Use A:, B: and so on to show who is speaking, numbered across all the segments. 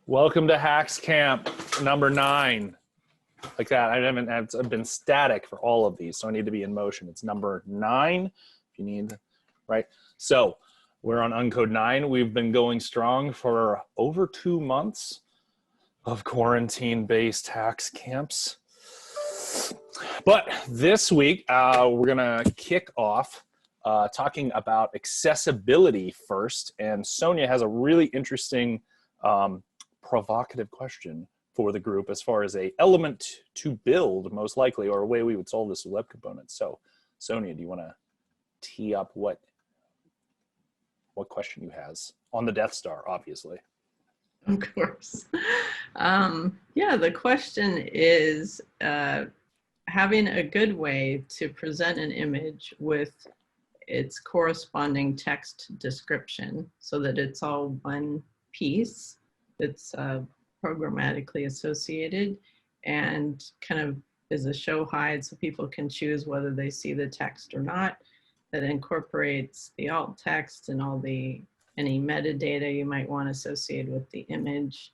A: Welcome to HAX Camp number 9. Like that. I've been static for all of these, so I need to be in motion. It's number 9 if you need, right? So we're on Uncode 9. We've been going strong for over 2 months of quarantine-based HAX camps. But this week, we're gonna kick off talking about accessibility first. And Sonya has a really interesting provocative question for the group as far as a element to build, most likely, or a way we would solve this with web components. So Sonya, do you want to tee up what question you has on the Death Star, obviously?
B: Of course. Yeah, the question is having a good way to present an image with its corresponding text description so that it's all one piece. It's programmatically associated and kind of is a show hide so people can choose whether they see the text or not. That incorporates the alt text and all any metadata you might want associated with the image.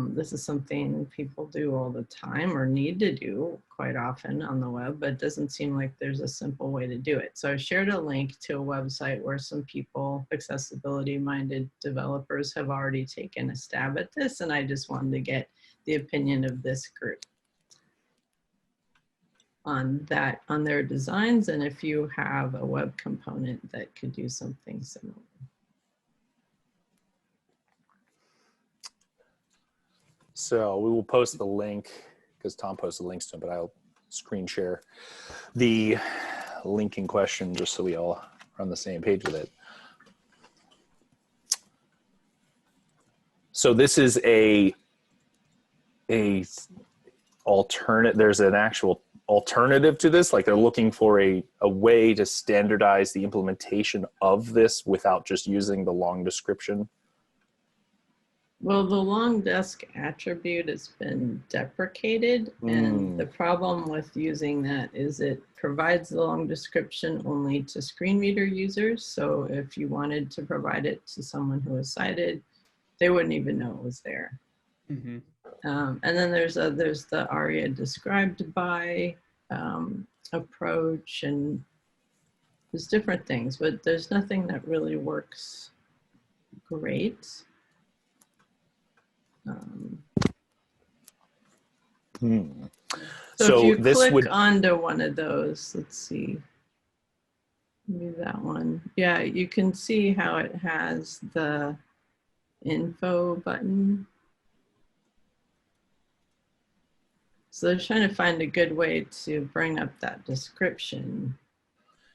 B: This is something people do all the time or need to do quite often on the web, but it doesn't seem like there's a simple way to do it. So I shared a link to a website where some people, accessibility-minded developers, have already taken a stab at this, and I just wanted to get the opinion of this group on their designs, and if you have a web component that could do something similar.
A: So we will post the link, because Tom posted links to it, but I'll screen share the link in question just so we all are on the same page with it. So this is a alternate, there's an actual alternative to this, like they're looking for a way to standardize the implementation of this without just using the long description.
B: Well, the long desk attribute has been deprecated, and the problem with using that is it provides the long description only to screen reader users. So if you wanted to provide it to someone who is sighted, they wouldn't even know it was there.
C: Mm-hmm.
B: And then there's the ARIA described by approach, and there's different things, but there's nothing that really works great. So if you click onto one of those, let's see, maybe that one. Yeah, you can see how it has the info button. So they're trying to find a good way to bring up that description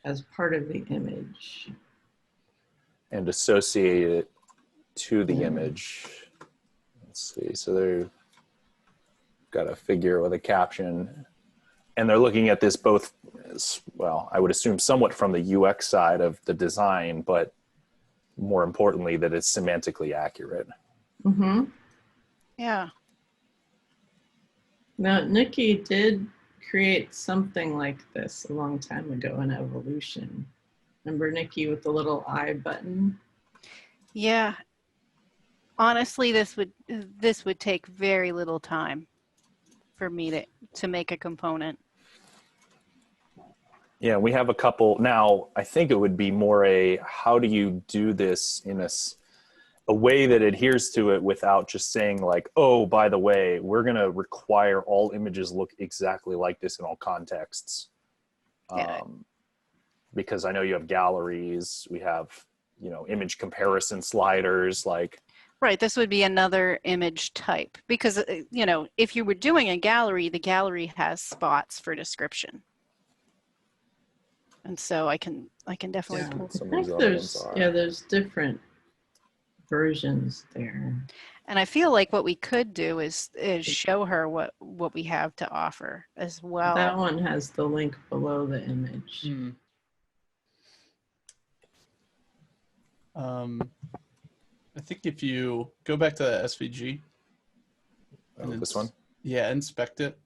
B: as part of the image.
A: And associate it to the image. Let's see, so they've got a figure with a caption, and they're looking at this both as, well, I would assume somewhat from the UX side of the design, but more importantly, that it's semantically accurate.
B: Mm-hmm.
D: Yeah.
B: Now, Nikki did create something like this a long time ago in Evolution. Remember Nikki with the little I button?
D: Yeah. Honestly, this would take very little time for me to make a component.
A: Yeah, we have a couple now. I think it would be more how do you do this in a way that adheres to it without just saying like, oh, by the way, we're going to require all images look exactly like this in all contexts.
D: Yeah.
A: Because I know you have galleries, we have, image comparison sliders, like.
D: Right, this would be another image type because, if you were doing a gallery, the gallery has spots for description. And so I can definitely pull
A: some of these
B: there's different versions there.
D: And I feel like what we could do is show her what we have to offer as well.
B: That one has the link below the image.
C: Mm. I think if you go back to the SVG.
A: And this one?
C: Yeah, inspect it.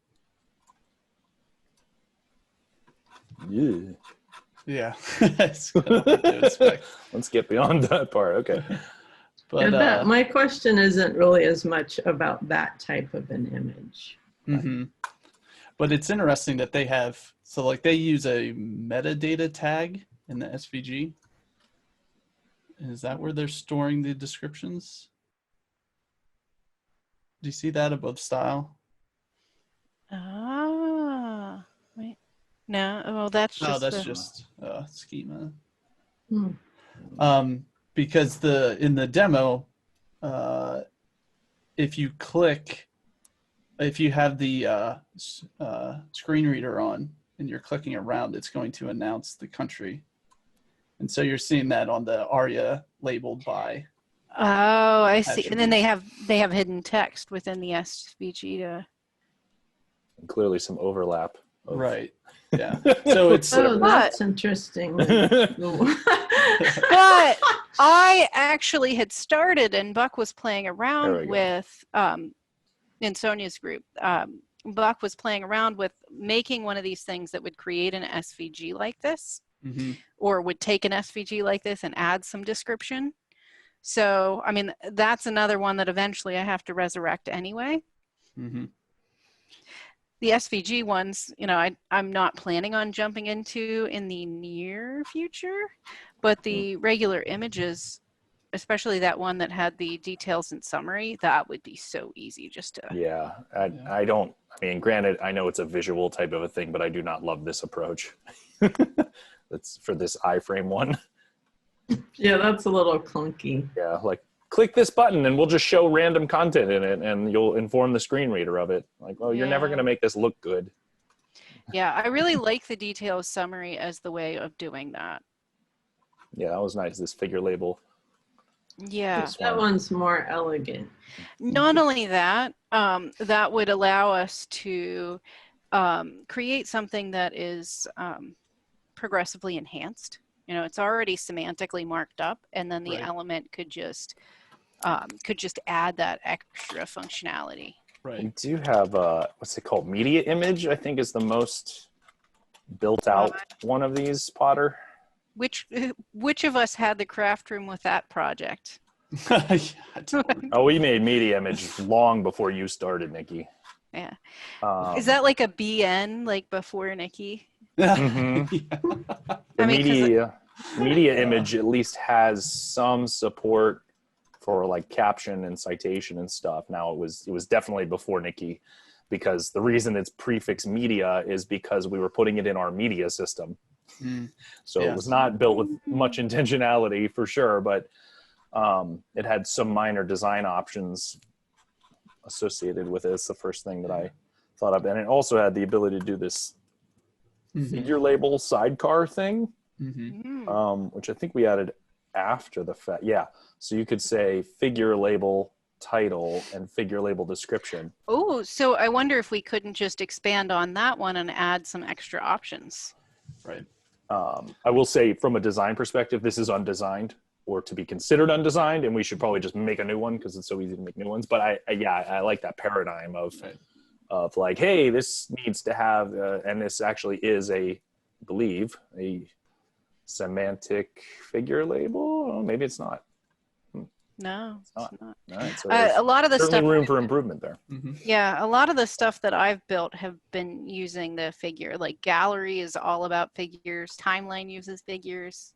A: Yeah.
C: Yeah. It's gonna have to inspect.
A: Let's get beyond that part. Okay.
C: But
B: my question isn't really as much about that type of an image.
C: mhm. But it's interesting that they have, so like they use a metadata tag in the SVG. Is that where they're storing the descriptions? Do you see that above style?
D: Ah, wait. No, well, that's
C: No,
D: just
C: that's
D: the,
C: just schema.
B: Hmm.
C: Because in the demo, if you have the screen reader on and you're clicking around, it's going to announce the country. And so you're seeing that on the ARIA labeled by.
D: oh, I see. And then they
C: attributes.
D: have hidden text within the SVG to.
A: And clearly some overlap. Of...
C: Right. Yeah. So it's
B: Oh, that's interesting.
D: But I actually had started, and Buck was playing around with, in Sonya's group, Buck was playing around with making one of these things that would create an SVG like this, or would take an SVG like this and add some description. So, I mean, that's another one that eventually I have to resurrect anyway. The SVG ones, you know, I'm not planning on jumping into in the near future, but the regular images, especially that one that had the details and summary, that would be so easy just to.
A: Yeah, I mean, granted, I know it's a visual type of a thing, but I do not love this approach. That's for this iframe one.
B: Yeah, that's a little clunky.
A: Yeah, like click this button and we'll just show random content in it and you'll inform the screen reader of it. Like, oh, you're never going to make this look good.
D: Yeah, I really like the details summary as the way of doing that.
A: Yeah, that was nice, this figure label.
D: Yeah.
B: That one's more elegant.
D: Not only that, that would allow us to create something that is progressively enhanced. You know, it's already semantically marked up, and then the element could just add that extra functionality.
A: Right. We do have what's it called? Media image, I think, is the most built out one of these, Potter.
D: Which of us had the craft room with that project?
A: Oh, we made media image long before you started, Nikki.
D: Yeah. Is that like a BN, like before Nikki?
A: The media image at least has some support for like caption and citation and stuff. Now it was definitely before Nikki, because the reason it's prefix media is because we were putting it in our media system. So it was not built with much intentionality for sure, but it had some minor design options associated with it. It's the first thing that I thought of. And it also had the ability to do this figure label sidecar thing, which I think we added after the fact. Yeah. So you could say figure label title and figure label description.
D: Oh, so I wonder if we couldn't just expand on that one and add some extra options.
C: Right.
A: I will say from a design perspective, this is undesigned or to be considered undesigned, and we should probably just make a new one because it's so easy to make new ones. But I like that paradigm of like, hey, this needs to have, and this actually is I believe, a semantic figure label. Oh, maybe it's not.
D: No, it's not.
A: All right, so
D: a lot of the
A: certainly
D: stuff.
A: room for improvement there.
D: Yeah, a lot of the stuff that I've built have been using the figure. Like gallery is all about figures. Timeline uses figures.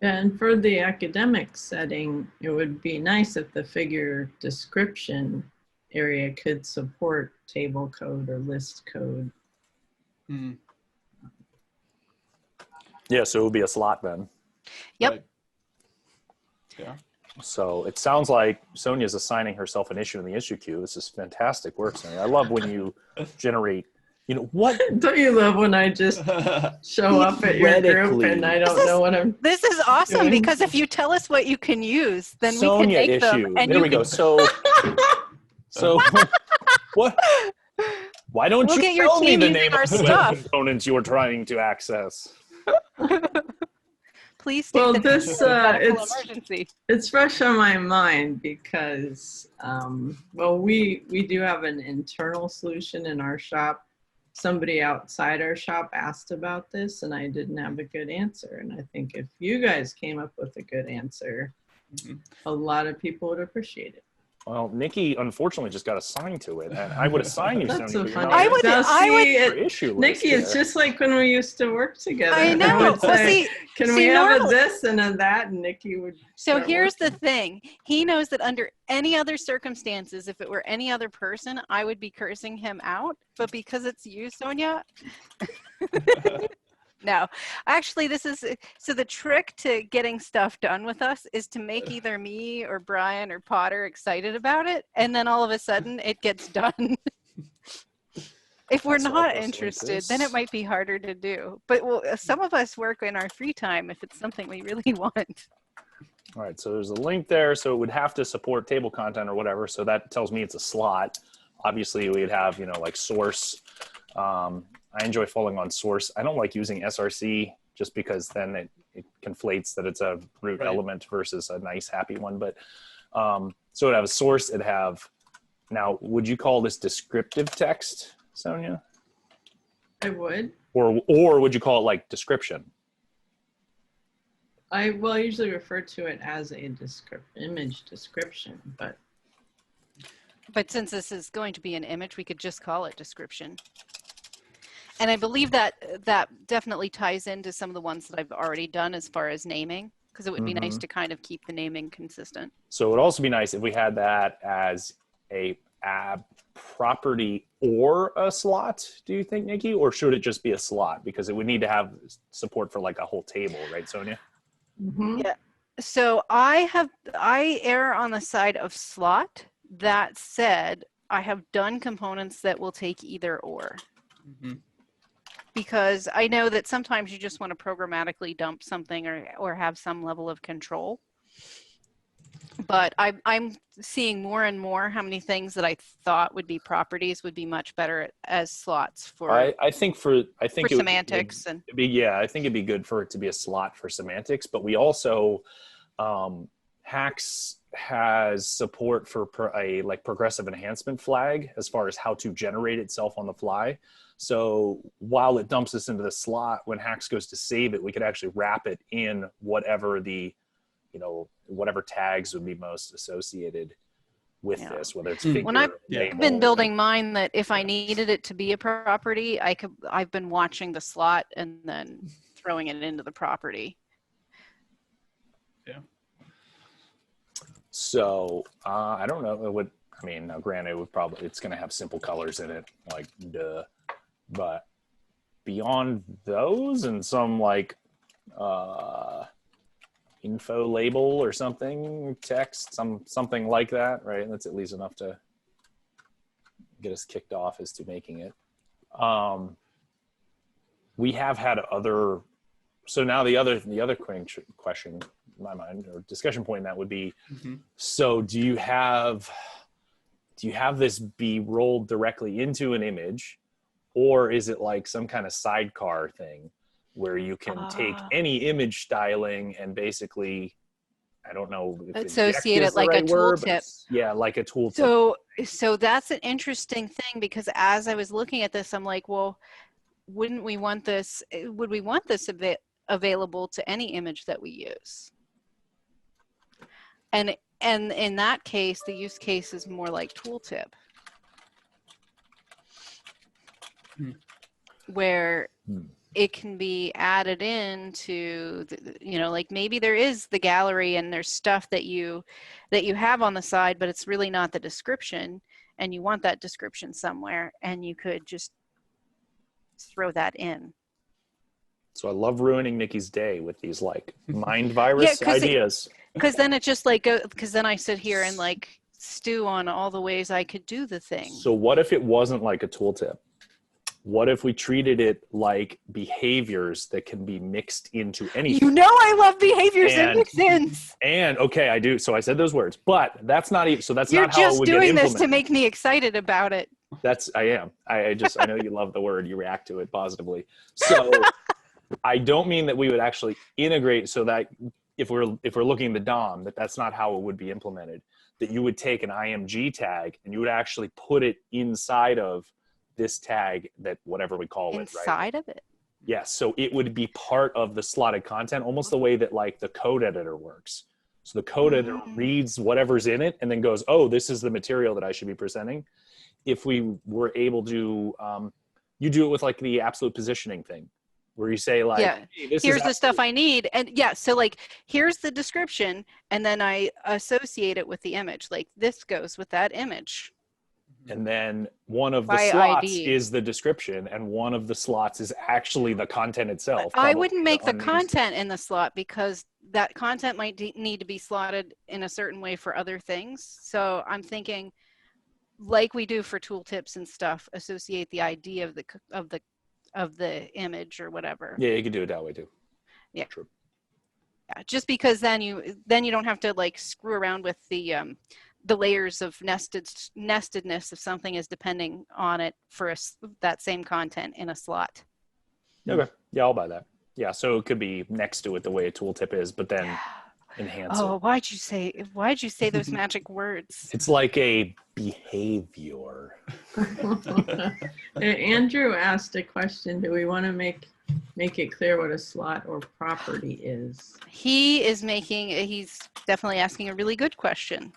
B: And for the academic setting, it would be nice if the figure description area could support table code or list code.
A: Yeah, so it would be a slot then.
D: Yep.
C: Right. Yeah.
A: So it sounds like Sonya's assigning herself an issue in the issue queue. This is fantastic work, Sonya. I love when you generate, what?
B: Don't you love when I just show up at your group and I don't know what I'm
D: This is awesome
B: doing?
D: because if you tell us what you can use, then
A: Sonya
D: we can make
A: issue.
D: them. And
A: there we go. So what? Why don't
D: We'll
A: you
D: get your
A: tell me
D: team
A: the
D: using
A: name
D: our
A: of the web
D: stuff.
A: components you're trying to access?
D: Please take
B: Well,
D: the
B: this
D: emergency.
B: it's fresh on my mind because well we do have an internal solution in our shop somebody outside our shop asked about this and I didn't have a good answer. And I think if you guys came up with a good answer, a lot of people would appreciate it.
A: Well, Nikki unfortunately just got assigned to it, and I would assign you.
B: That's
A: Sonya,
B: so
A: but you're
B: funny.
A: not
B: Now, see,
A: on the issue list
B: Nikki,
A: here.
B: it's just like when we used to work together.
D: I know.
B: I would
D: Well,
B: say, can we
D: see,
B: have a
D: normally-
B: this and a that? And Nikki would.
D: So
B: start
D: here's the
B: working.
D: thing. He knows that under any other circumstances, if it were any other person, I would be cursing him out. But because it's you, Sonya, no. Actually, so the trick to getting stuff done with us is to make either me or Bryan or Potter excited about it. And then all of a sudden it gets done. If we're
A: So
D: not
A: I'll
D: interested,
A: post
D: then
A: this.
D: it might be harder to do. But some of us work in our free time if it's something we really want.
A: All right, so there's a link there. So it would have to support table content or whatever. So that tells me it's a slot. Obviously, we'd have, like source. I enjoy falling on source. I don't like using SRC just because then it conflates that it's a root element versus a nice happy one. But so it'd have a source. It'd have, now, would you call this descriptive text, Sonya?
B: I would.
A: Or would you call it like description?
B: I usually refer to it as a image description, but
D: But since this is going to be an image, we could just call it description. And I believe that definitely ties into some of the ones that I've already done as far as naming, because it would be nice to kind of keep the naming consistent.
A: So it would also be nice if we had that as a property or a slot, do you think, Nikki? Or should it just be a slot? Because it would need to have support for like a whole table, right, Sonya?
D: Yeah. So I err on the side of slot. That said, I have done components that will take either or. Because I know that sometimes you just want to programmatically dump something or have some level of control. But I'm seeing more and more how many things that I thought would be properties would be much better as slots for
A: I think
D: semantics.
A: I think it'd be good for it to be a slot for semantics, but we also HAX has support for a progressive enhancement flag as far as how to generate itself on the fly. So while it dumps us into the slot, when HAX goes to save it, we could actually wrap it in whatever whatever tags would be most associated with this, whether it's figure,
D: When I've
A: label,
D: been building mine, that if I needed it to be a property, I've been watching the slot and then throwing it into the property.
C: Yeah.
A: So I don't know what, now granted, it's going to have simple colors in it, like duh, but beyond those and some info label or something, text, something like that, right? That's at least enough to get us kicked off as to making it. We have had other, so now the other question in my mind, or discussion point, that would be, so do you have this be rolled directly into an image, or is it like some kind of sidecar thing where you can take any image styling and basically, I don't know if
D: associate
A: inject
D: it
A: is the
D: like a
A: right word, but
D: tooltip.
A: yeah, like a tooltip.
D: So that's an interesting thing, because as I was looking at this, I'm like, well, would we want this available to any image that we use? And in that case, the use case is more like tooltip, where it can be added into, like maybe there is the gallery and there's stuff that you have on the side, but it's really not the description, and you want that description somewhere, and you could just throw that in.
A: So I love ruining Nikki's day with these mind virus ideas.
D: Because then it just because then I sit here and stew on all the ways I could do the thing.
A: So what if it wasn't like a tooltip? What if we treated it like behaviors that can be mixed into anything?
D: I love behaviors that make sense.
A: And okay, I do. So I said those words, but that's not even. So that's
D: You're
A: not how it
D: just
A: would get
D: doing
A: implemented.
D: this to make me excited about it.
A: I am. I know you love the word. You react to it positively. So I don't mean that we would actually integrate, so that if we're looking at the DOM, that's not how it would be implemented. That you would take an IMG tag and you would actually put it inside of this tag that whatever we call it, right?
D: Inside of it.
A: Yes, so it would be part of the slotted content, almost the way that like the code editor works. So the code editor reads whatever's in it and then goes, oh, this is the material that I should be presenting. If we were able to, you do it with like the absolute positioning thing, where you say like,
D: yeah,
A: hey, this
D: here's
A: is
D: the stuff I need. And yeah, so like, here's the description, and then I associate it with the image. Like this goes with that image.
A: And then one of the
D: By
A: slots
D: ID.
A: is the description, and one of the slots is actually the content itself.
D: I wouldn't make the
A: unnamed
D: content in the slot, because that content might need to be slotted in a certain way for other things. So I'm thinking, like we do for tooltips and stuff, associate the ID of the image or whatever.
A: Yeah, you could do it that way too.
D: Yeah.
A: True.
D: Yeah, just because then you don't have to like screw around with the layers of nestedness if something is depending on it for that same content in a slot.
A: Okay. Yeah, I'll buy that. Yeah, so it could be next to it the way a tooltip is, but then enhance
D: Oh,
A: it.
D: why'd you say those magic words?
A: It's like a behavior.
B: Andrew asked a question. Do we want to make it clear what a slot or property is?
D: He's definitely asking a really good question.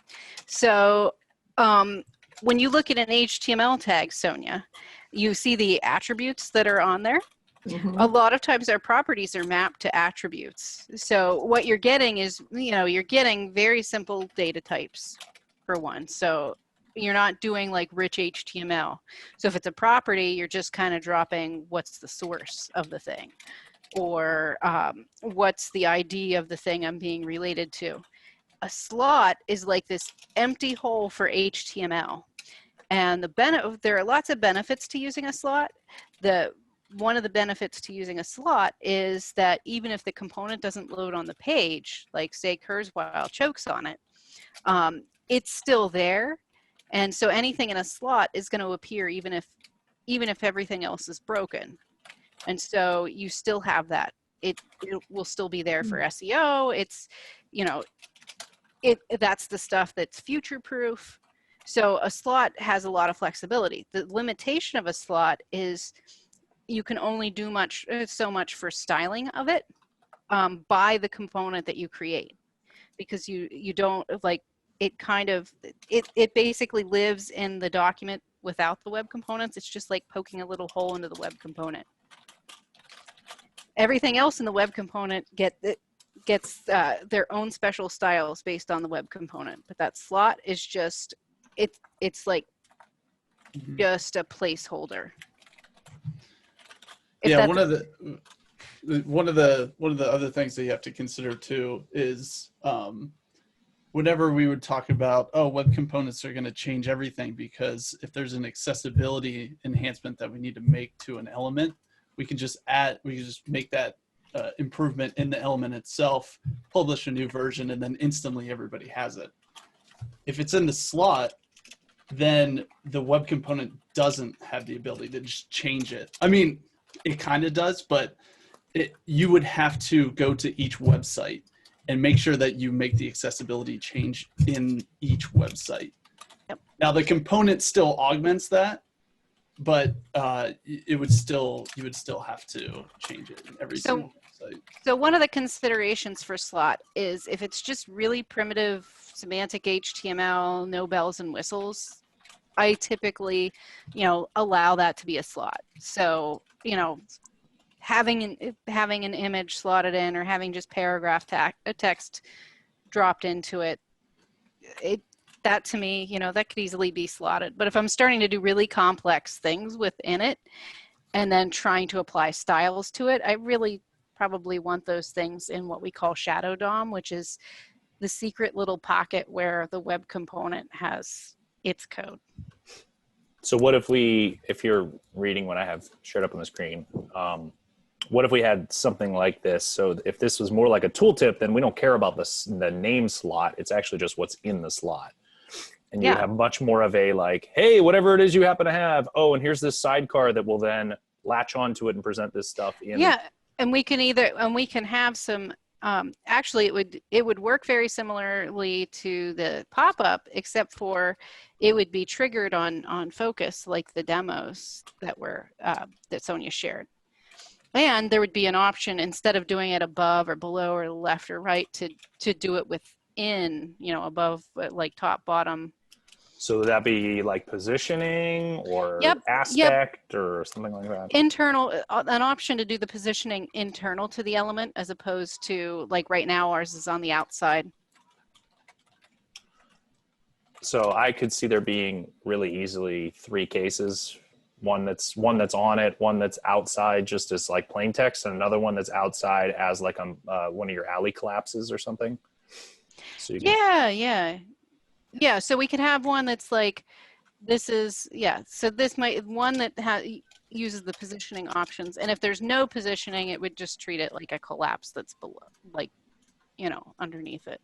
D: So when you look at an HTML tag, Sonya, you see the attributes that are on there.
B: Mm-hmm.
D: A lot of times our properties are mapped to attributes. So what you're getting is, you're getting very simple data types for one. So you're not doing like rich HTML. So if it's a property, you're just kind of dropping what's the source of the thing, or what's the ID of the thing I'm being related to. A slot is like this empty hole for HTML. And there are lots of benefits to using a slot. One of the benefits to using a slot is that even if the component doesn't load on the page, like say Kurzweil chokes on it, it's still there. And so anything in a slot is going to appear even if everything else is broken. And so you still have that. It will still be there for SEO. It's, that's the stuff that's future proof. So a slot has a lot of flexibility. The limitation of a slot is you can only do so much for styling of it by the component that you create, because you don't like it. It basically lives in the document without the web components. It's just like poking a little hole into the web component. Everything else in the web component gets their own special styles based on the web component, but that slot is just it's like just a placeholder.
C: Yeah, one of the other things that you have to consider too is whenever we would talk about, web components are going to change everything, because if there's an accessibility enhancement that we need to make to an element, we can just make that improvement in the element itself, publish a new version, and then instantly everybody has it. If it's in the slot, then the web component doesn't have the ability to just change it. I mean, it kind of does, but you would have to go to each website and make sure that you make the accessibility change in each website.
D: Yep.
C: Now the component still augments that, but you would still have to change it in every single website. So
D: one of the considerations for slot is if it's just really primitive semantic HTML, no bells and whistles, I typically, allow that to be a slot. So, having an image slotted in, or having just paragraph text dropped into it, that to me, that could easily be slotted. But if I'm starting to do really complex things within it and then trying to apply styles to it, I really probably want those things in what we call shadow DOM, which is the secret little pocket where the web component has its code.
A: So what if you're reading what I have showed up on the screen, what if we had something like this? So if this was more like a tooltip, then we don't care about the name slot. It's actually just what's in the slot. And you have much more of a like, hey, whatever it is you happen to have. Oh, and here's this sidecar that will then latch onto it and present this stuff in.
D: Yeah, and we can have some actually it would work very similarly to the pop-up, except for it would be triggered on focus, like the demos that were that Sonya shared. And there would be an option, instead of doing it above or below or left or right, to do it within, you know, above, like top, bottom.
A: So would that be like positioning or aspect or something like that?
D: Internal, an option to do the positioning internal to the element, as opposed to, like right now ours is on the outside.
A: So I could see there being really easily 3 cases. One that's on it, one that's outside just as like plain text, and another one that's outside as like one of your alley collapses or something. So you can,
D: Yeah, so we could have one that's like, this is, so this might, one that uses the positioning options. And if there's no positioning, it would just treat it like a collapse that's below, like, you know, underneath it.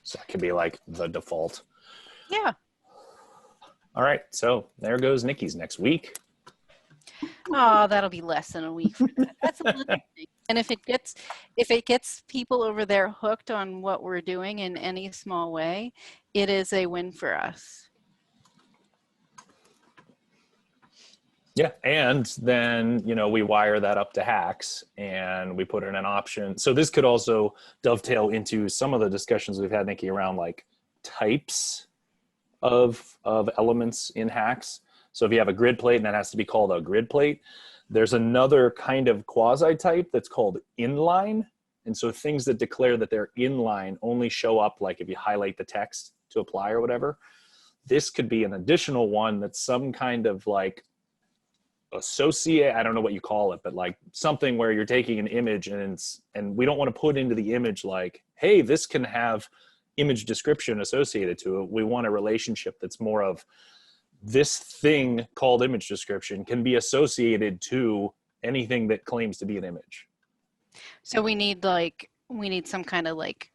A: So that could be like the default.
D: Yeah.
A: All right, so there goes Nikki's next week.
D: Oh, that'll be less than a week. That's a little thing. And if it gets people over there hooked on what we're doing in any small way, it is a win for us.
A: Yeah, and then, you know, we wire that up to HAX and we put in an option. So this could also dovetail into some of the discussions we've had, Nikki, around like types of elements in HAX. So if you have a grid plate and that has to be called a grid plate, there's another kind of quasi-type that's called inline. And so things that declare that they're inline only show up like if you highlight the text to apply or whatever. This could be an additional one that's some kind of like associate, I don't know what you call it, but like something where you're taking an image and we don't want to put into the image like, hey, this can have image description associated to it. We want a relationship that's more of, this thing called image description can be associated to anything that claims to be an image.
D: So we need some kind of like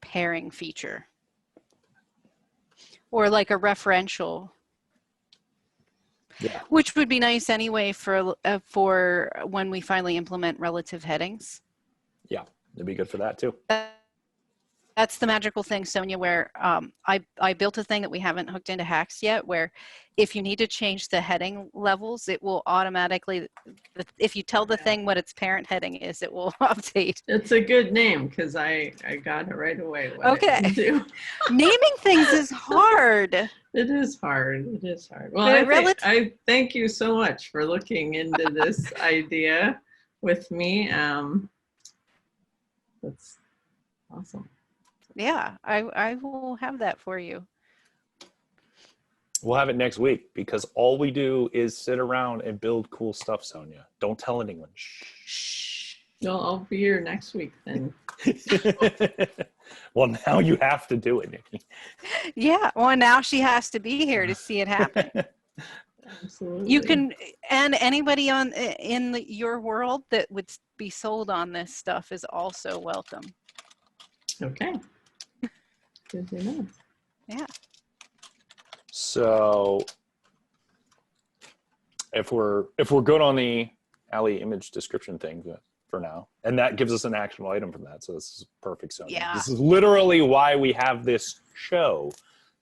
D: pairing feature, or like a referential, which would be nice anyway for when we finally implement relative headings.
A: Yeah, it'd be good for that too.
D: That's the magical thing, Sonya, where I built a thing that we haven't hooked into HAX yet, where if you need to change the heading levels, it will automatically, if you tell the thing what its parent heading is, it will update.
B: It's a good name, because I got it right away.
D: Okay. Naming things is hard.
B: It is hard. It is hard. Well, I thank you so much for looking into this idea with me. That's awesome.
D: Yeah, I will have that for you.
A: We'll have it next week, because all we do is sit around and build cool stuff, Sonya. Don't tell anyone. Shh.
B: No, I'll be here next week then.
A: Well, now you have to do it, Nikki.
D: Yeah, well, now she has to be here to see it happen.
B: Absolutely.
D: You can, and anybody in your world that would be sold on this stuff is also welcome.
B: Okay. Good to know.
D: Yeah.
A: So if we're good on the alley image description thing for now, and that gives us an actionable item from that, so this is perfect. So
D: yeah,
A: this is literally why we have this show,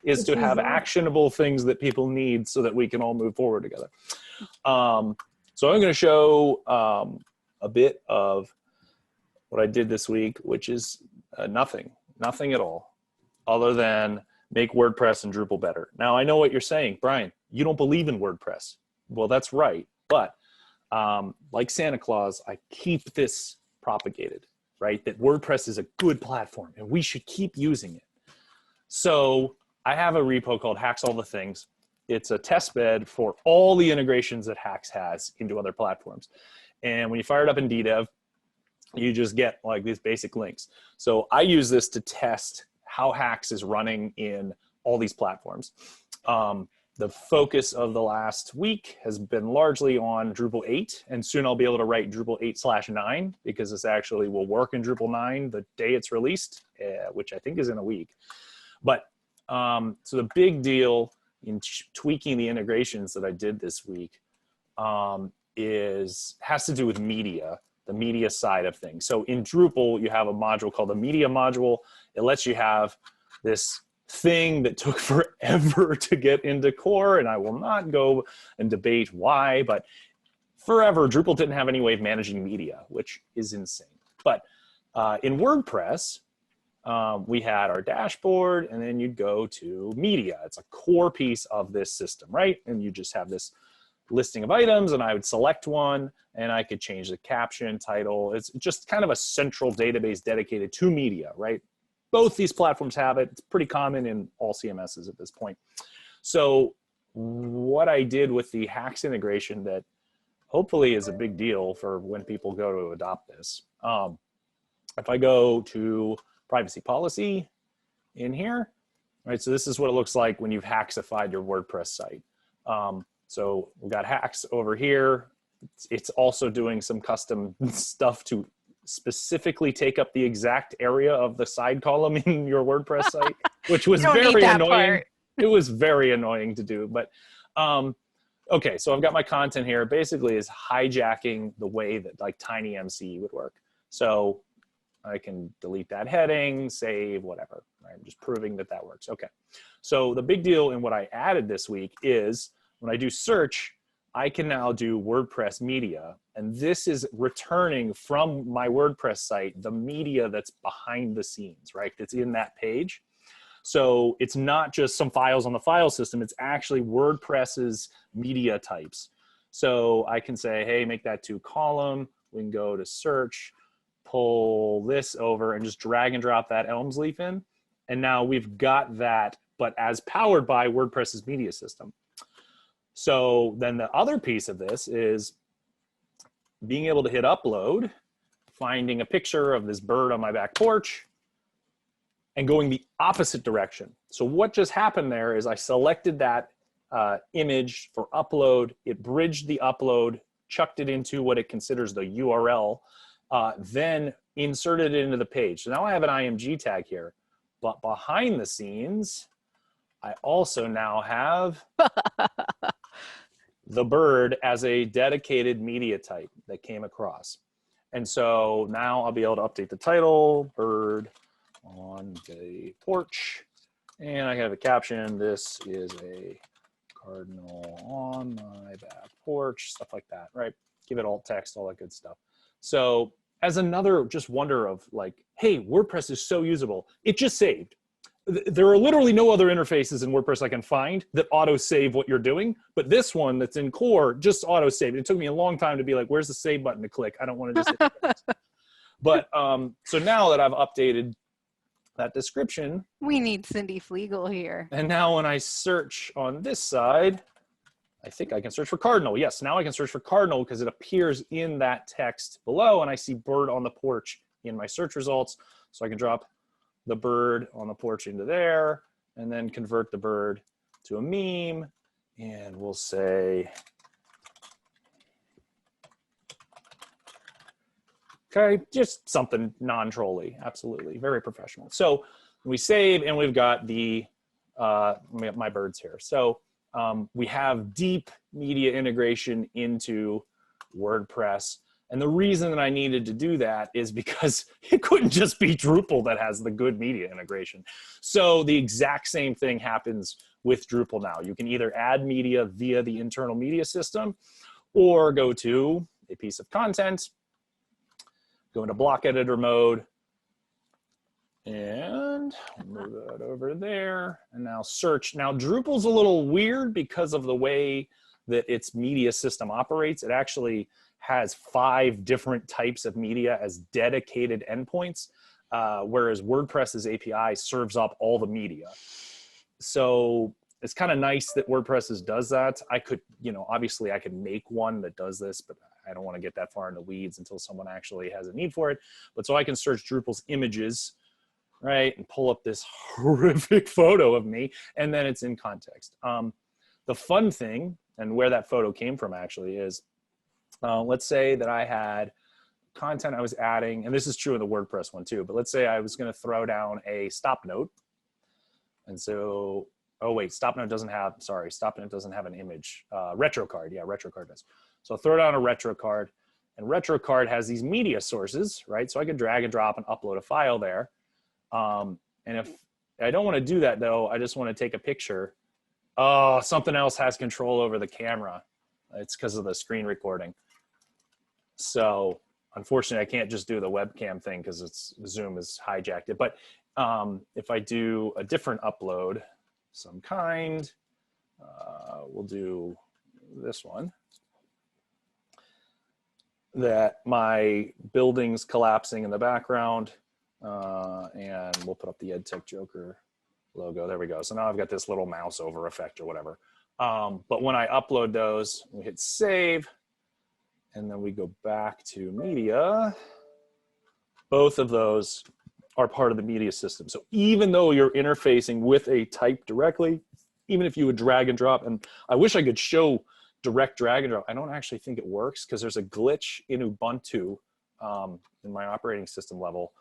A: is to have actionable things that people need so that we can all move forward together. So I'm going to show a bit of what I did this week, which is nothing at all, other than make WordPress and Drupal better. Now, I know what you're saying, Brian, you don't believe in WordPress. Well, that's right. But like Santa Claus, I keep this propagated, right? That WordPress is a good platform and we should keep using it. So I have a repo called HAX All the Things. It's a test bed for all the integrations that HAX has into other platforms. And when you fire it up in DDEV, you just get like these basic links. So I use this to test how HAX is running in all these platforms. The focus of the last week has been largely on Drupal 8, and soon I'll be able to write Drupal 8/9 because this actually will work in Drupal 9 the day it's released, which I think is in a week. But so the big deal in tweaking the integrations that I did this week has to do with media, the media side of things. So in Drupal, you have a module called the media module. It lets you have this thing that took forever to get into core, and I will not go and debate why, but forever, Drupal didn't have any way of managing media, which is insane. But in WordPress, we had our dashboard, and then you'd go to media. It's a core piece of this system, right? And you just have this listing of items, and I would select one, and I could change the caption, title. It's just kind of a central database dedicated to media, right? Both these platforms have it. It's pretty common in all CMSs at this point. So what I did with the HAX integration that hopefully is a big deal for when people go to adopt this. If I go to privacy policy in here, right? So this is what it looks like when you've HAXified your WordPress site. So we've got HAX over here. It's also doing some custom stuff to specifically take up the exact area of the side column in your WordPress site, which was very annoying. Part. It was very annoying to do, but okay, so I've got my content here. Basically is hijacking the way that like TinyMC would work. So I can delete that heading, save, whatever. Right? I'm just proving that that works. Okay, so the big deal in what I added this week is when I do search, I can now do WordPress media. And this is returning from my WordPress site, the media that's behind the scenes, right? That's in that page. So it's not just some files on the file system, it's actually WordPress's media types. So I can say, hey, make that 2 column. We can go to search, pull this over and just drag and drop that Elms leaf in. And now we've got that, but as powered by WordPress's media system. So then the other piece of this is being able to hit upload, finding a picture of this bird on my back porch, and going the opposite direction. So what just happened there is I selected that image for upload, it bridged the upload, chucked it into what it considers the URL, then inserted it into the page. So now I have an IMG tag here, but behind the scenes, I also now have the bird as a dedicated media type that came across. And so now I'll be able to update the title, bird on the porch, and I have a caption. This is a cardinal on my back porch, stuff like that, right? Give it alt text, all that good stuff. So as another just wonder of like, hey, WordPress is so usable, it just saved. There are literally no other interfaces in WordPress I can find that auto-save what you're doing, but this one that's in core just auto-saved. It took me a long time to be like, where's the save button to click? I don't want to just hit it. But so now that I've updated that description.
D: We need Cindy Flegel here.
A: And now when I search on this side, I think I can search for cardinal. Yes, now I can search for cardinal because it appears in that text below, and I see bird on the porch in my search results. So I can drop the bird on the porch into there, and then convert the bird to a meme, and we'll say, okay, just something non-trolly, absolutely, very professional. So we save, and we've got the my birds here. So we have deep media integration into WordPress. And the reason that I needed to do that is because it couldn't just be Drupal that has the good media integration. So the exact same thing happens with Drupal now. You can either add media via the internal media system or go to a piece of content, go into block editor mode, and move that over there, and now search. Now Drupal's a little weird because of the way that its media system operates. It actually has 5 different types of media as dedicated endpoints, whereas WordPress's API serves up all the media. So it's kind of nice that WordPress does that. I could, obviously I could make one that does this, but I don't want to get that far in the weeds until someone actually has a need for it. But so I can search Drupal's images, right, and pull up this horrific photo of me, and then it's in context. The fun thing, and where that photo came from actually, is let's say that I had content I was adding, and this is true in the WordPress one too, but let's say I was going to throw down a stop note. And so, oh wait, stop note doesn't have, sorry, stop note doesn't have an image. RetroCard, yeah, RetroCard does. So I'll throw down a retro card, and retro card has these media sources, right? So I could drag and drop and upload a file there. And if I don't want to do that though, I just want to take a picture. Oh, something else has control over the camera. It's because of the screen recording. So unfortunately, I can't just do the webcam thing because Zoom has hijacked it. But if I do a different upload, some kind, we'll do this one. That my building's collapsing in the background, and we'll put up the EdTech Joker logo. There we go. So now I've got this little mouse over effect or whatever. But when I upload those, we hit save, and then we go back to media. Both of those are part of the media system. So even though you're interfacing with a type directly, even if you would drag and drop, and I wish I could show direct drag and drop. I don't actually think it works because there's a glitch in Ubuntu in my operating system level.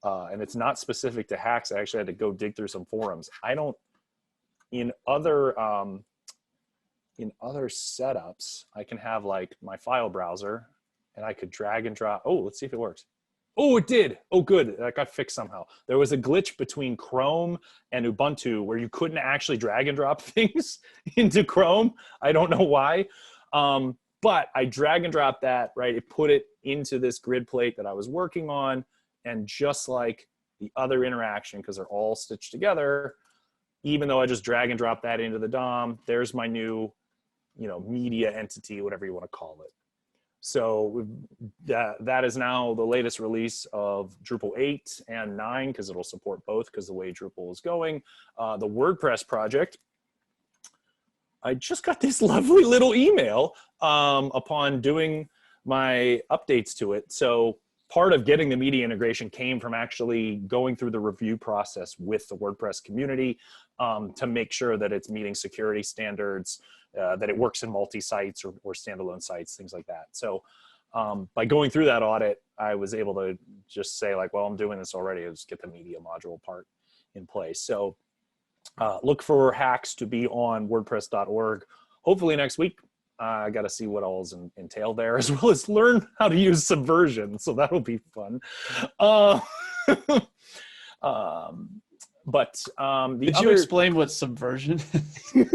A: And it's not specific to HAX. I actually had to go dig through some forums. I don't, in other setups, I can have like my file browser and I could drag and drop. Oh, let's see if it works. Oh, it did. Oh, good. That got fixed somehow. There was a glitch between Chrome and Ubuntu where you couldn't actually drag and drop things into Chrome. I don't know why. But I drag and drop that, right? It put it into this grid plate that I was working on. And just like the other interaction, because they're all stitched together, even though I just drag and drop that into the DOM, there's my new, media entity, whatever you want to call it. So that is now the latest release of Drupal 8 and 9, because it'll support both because the way Drupal is going. The WordPress project, I just got this lovely little email upon doing my updates to it. So part of getting the media integration came from actually going through the review process with the WordPress community to make sure that it's meeting security standards, that it works in multi-sites or standalone sites, things like that. So by going through that audit, I was able to just say like, well, I'm doing this already. I'll just get the media module part in place. So look for HAX to be on WordPress.org. Hopefully next week. I got to see what all's entailed there, as well as learn how to use Subversion. So that'll be fun.
C: Did you explain what Subversion is?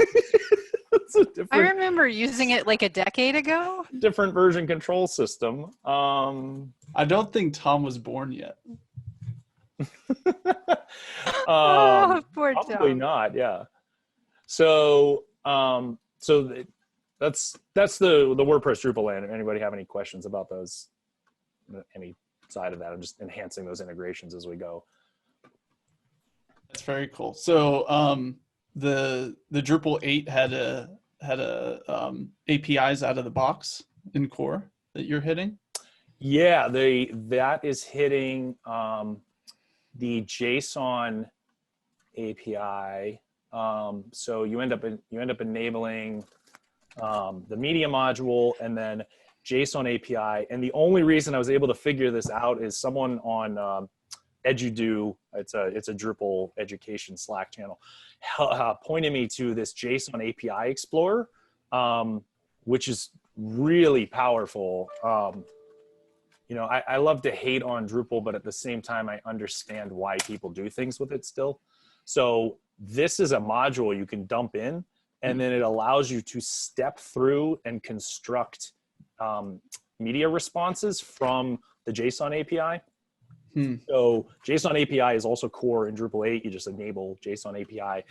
D: I remember using it like a decade ago.
A: Different version control system.
C: I don't think Tom was born yet.
D: Oh, poor
A: probably
D: Tom.
A: not. Yeah. So that's the WordPress Drupal land. Anybody have any questions about those? Any side of that? I'm just enhancing those integrations as we go.
C: That's very cool. So the Drupal 8 had a APIs out of the box in core that you're hitting.
A: Yeah, that is hitting the JSON API. So you end up enabling the media module and then JSON API. And the only reason I was able to figure this out is someone on Edudo, it's a Drupal education Slack channel, pointed me to this JSON API Explorer, which is really powerful. I love to hate on Drupal, but at the same time, I understand why people do things with it still. So this is a module you can dump in, and then it allows you to step through and construct media responses from the JSON API. So JSON API is also core in Drupal 8. You just enable JSON API.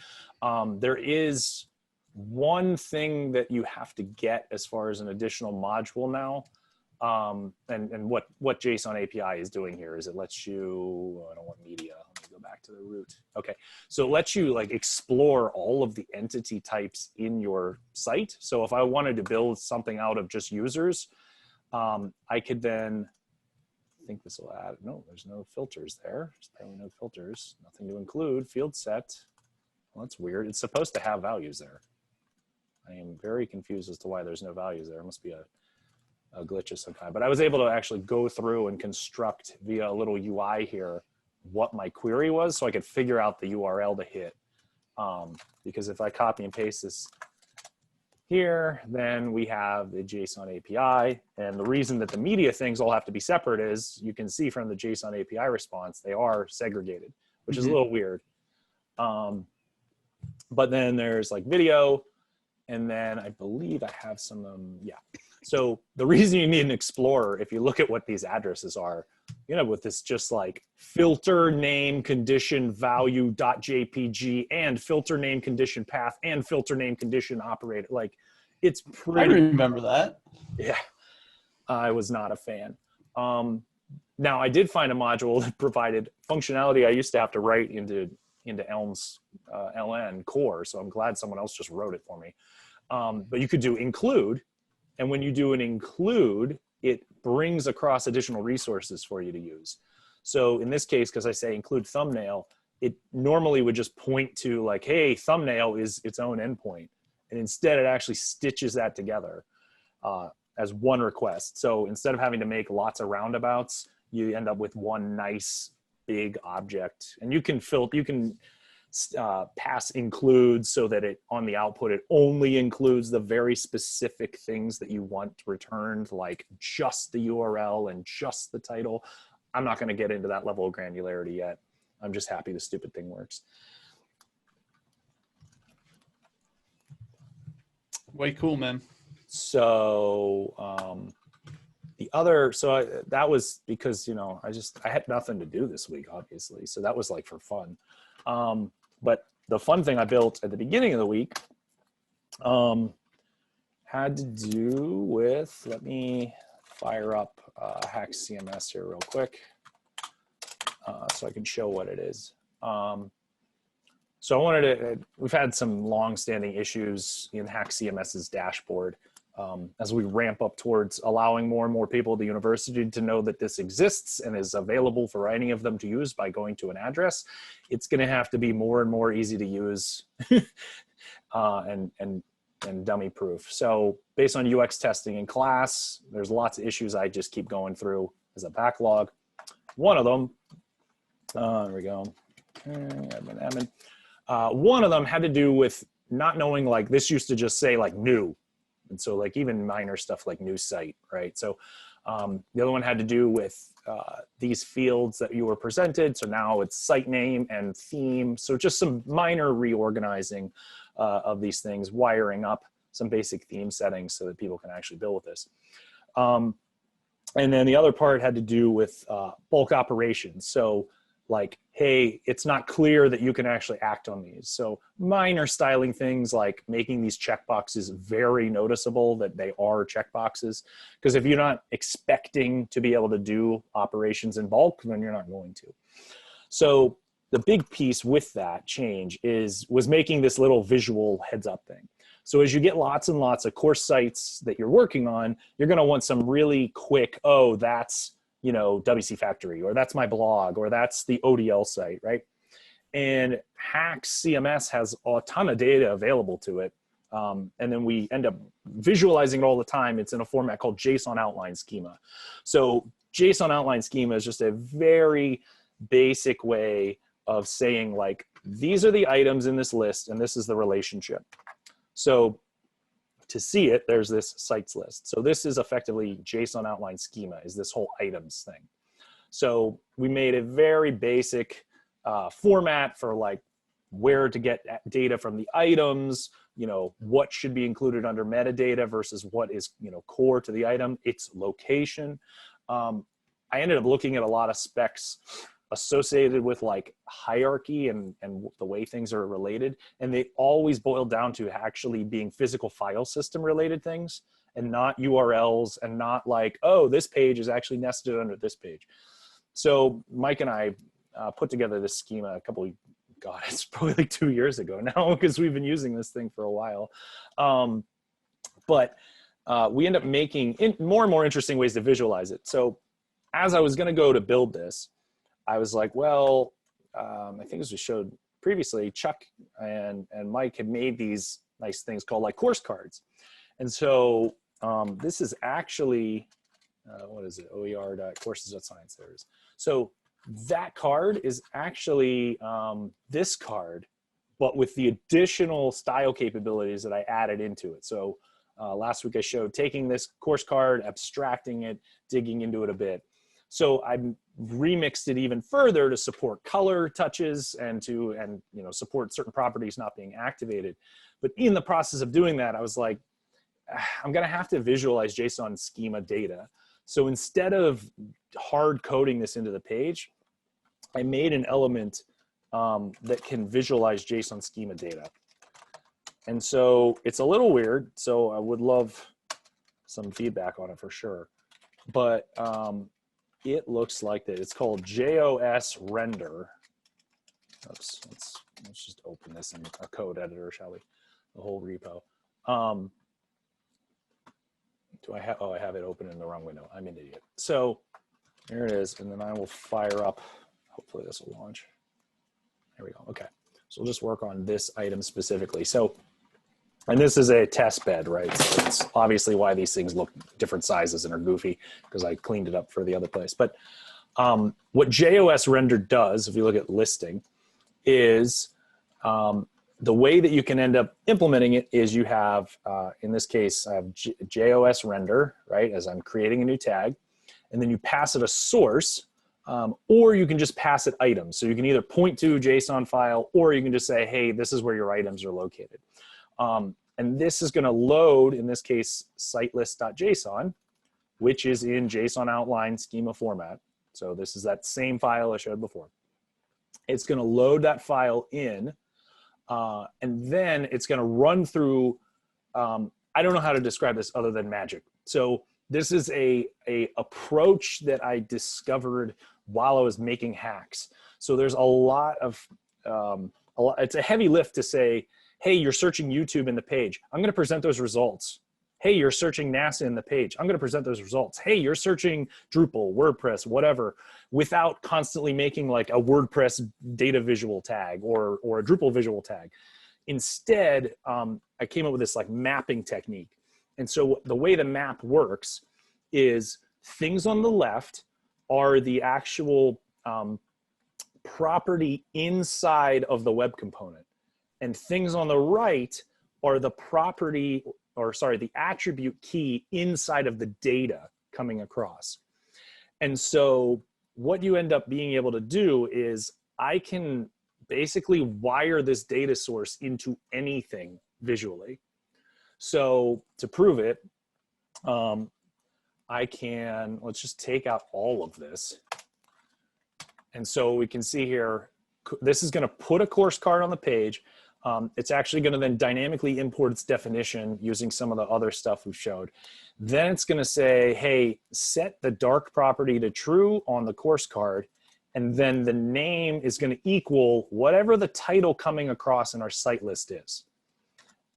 A: There is one thing that you have to get as far as an additional module now. And what JSON API is doing here is it lets you, I don't want media, let me go back to the root. Okay, so it lets you like explore all of the entity types in your site. So if I wanted to build something out of just users, I could then, I think this will add, no, there's no filters there. There's apparently no filters, nothing to include, field set. Well, that's weird. It's supposed to have values there. I am very confused as to why there's no values there. It must be a glitch of some kind. But I was able to actually go through and construct via a little UI here what my query was so I could figure out the URL to hit. Because if I copy and paste this here, then we have the JSON API. And the reason that the media things all have to be separate is you can see from the JSON API response, they are segregated, which is a little weird. But then there's like video, and then I believe I have some, yeah. So the reason you need an Explorer, if you look at what these addresses are, you know, with this just like filter name condition value .jpg and filter name condition path and filter name condition operator, like it's pretty.
C: I remember that.
A: Yeah, I was not a fan. Now I did find a module that provided functionality I used to have to write into Elm's LN core, so I'm glad someone else just wrote it for me. But you could do include, and when you do an include, it brings across additional resources for you to use. So in this case, because I say include thumbnail, it normally would just point to like, hey, thumbnail is its own endpoint. And instead it actually stitches that together as one request. So instead of having to make lots of roundabouts, you end up with one nice big object. And you can pass includes so that it on the output, it only includes the very specific things that you want returned, like just the URL and just the title. I'm not going to get into that level of granularity yet. I'm just happy the stupid thing works.
C: Way cool, man.
A: So that was because, you know, I had nothing to do this week, obviously. So that was like for fun. But the fun thing I built at the beginning of the week had to do with, let me fire up HAX CMS here real quick so I can show what it is. So I wanted to, we've had some long-standing issues in HAX CMS's dashboard as we ramp up towards allowing more and more people at the university to know that this exists and is available for any of them to use by going to an address. It's going to have to be more and more easy to use and dummy proof. So based on UX testing in class, there's lots of issues I just keep going through as a backlog. One of them, there we go, admin. One of them had to do with not knowing, like this used to just say like new. And so like even minor stuff like new site, right? So the other one had to do with these fields that you were presented. So now it's site name and theme. So just some minor reorganizing of these things, wiring up some basic theme settings so that people can actually build with this. And then the other part had to do with bulk operations. So like, hey, it's not clear that you can actually act on these. So minor styling things like making these checkboxes very noticeable that they are checkboxes. Because if you're not expecting to be able to do operations in bulk, then you're not going to. So the big piece with that change was making this little visual heads up thing. So as you get lots and lots of course sites that you're working on, you're going to want some really quick, oh, that's, you know, WC Factory, or that's my blog, or that's the ODL site, right? And HAX CMS has a ton of data available to it. And then we end up visualizing it all the time. It's in a format called JSON outline schema. So JSON outline schema is just a very basic way of saying like, these are the items in this list and this is the relationship. So to see it, there's this sites list. So this is effectively JSON outline schema, is this whole items thing. So we made a very basic format for like where to get data from the items, you know, what should be included under metadata versus what is, you know, core to the item, its location. I ended up looking at a lot of specs associated with like hierarchy and the way things are related. And they always boil down to actually being physical file system related things and not URLs and not like, oh, this page is actually nested under this page. So Mike and I put together this schema a couple of, God, it's probably like 2 years ago now because we've been using this thing for a while. But we end up making more and more interesting ways to visualize it. So as I was gonna go to build this, I was like, well, I think as we showed previously, Chuck and Mike had made these nice things called like course cards. And so this is actually, what is it? OER.courses.science. There it is. So that card is actually this card but with the additional style capabilities that I added into it. So last week I showed taking this course card, abstracting it, digging into it a bit. So I remixed it even further to support color touches and support certain properties not being activated. But in the process of doing that, I was like, I'm going to have to visualize JSON schema data. So instead of hard coding this into the page, I made an element that can visualize JSON schema data. And so it's a little weird. So I would love some feedback on it for sure. But it looks like that. It's called JOS render. Oops, let's just open this in a code editor, shall we? The whole repo. Do I have, oh, I have it open in the wrong window. I'm an idiot. So there it is. And then I will fire up, hopefully this will launch. There we go. Okay. So we'll just work on this item specifically. So, and this is a test bed, right? So it's obviously why these things look different sizes and are goofy, because I cleaned it up for the other place. But what JOS render does, if you look at listing, is the way that you can end up implementing it is you have, in this case, I have JOS render, right, as I'm creating a new tag, and then you pass it a source, or you can just pass it items. So you can either point to a JSON file, or you can just say, hey, this is where your items are located. And this is going to load, in this case, sitelist.json, which is in JSON outline schema format. So this is that same file I showed before. It's going to load that file in, and then it's going to run through, I don't know how to describe this other than magic. So this is a approach that I discovered while I was making HAX. So there's a lot of, it's a heavy lift to say, hey, you're searching YouTube in the page. I'm going to present those results. Hey, you're searching NASA in the page. I'm going to present those results. Hey, you're searching Drupal, WordPress, whatever, without constantly making like a WordPress data visual tag or a Drupal visual tag. Instead, I came up with this like mapping technique. And so the way the map works is things on the left are the actual property inside of the web component. And things on the right are the property, or sorry, the attribute key inside of the data coming across. And so what you end up being able to do is I can basically wire this data source into anything visually. So to prove it, I can, let's just take out all of this. And so we can see here, this is going to put a course card on the page. It's actually going to then dynamically import its definition using some of the other stuff we've showed. Then it's going to say, hey, set the dark property to true on the course card. And then the name is going to equal whatever the title coming across in our site list is.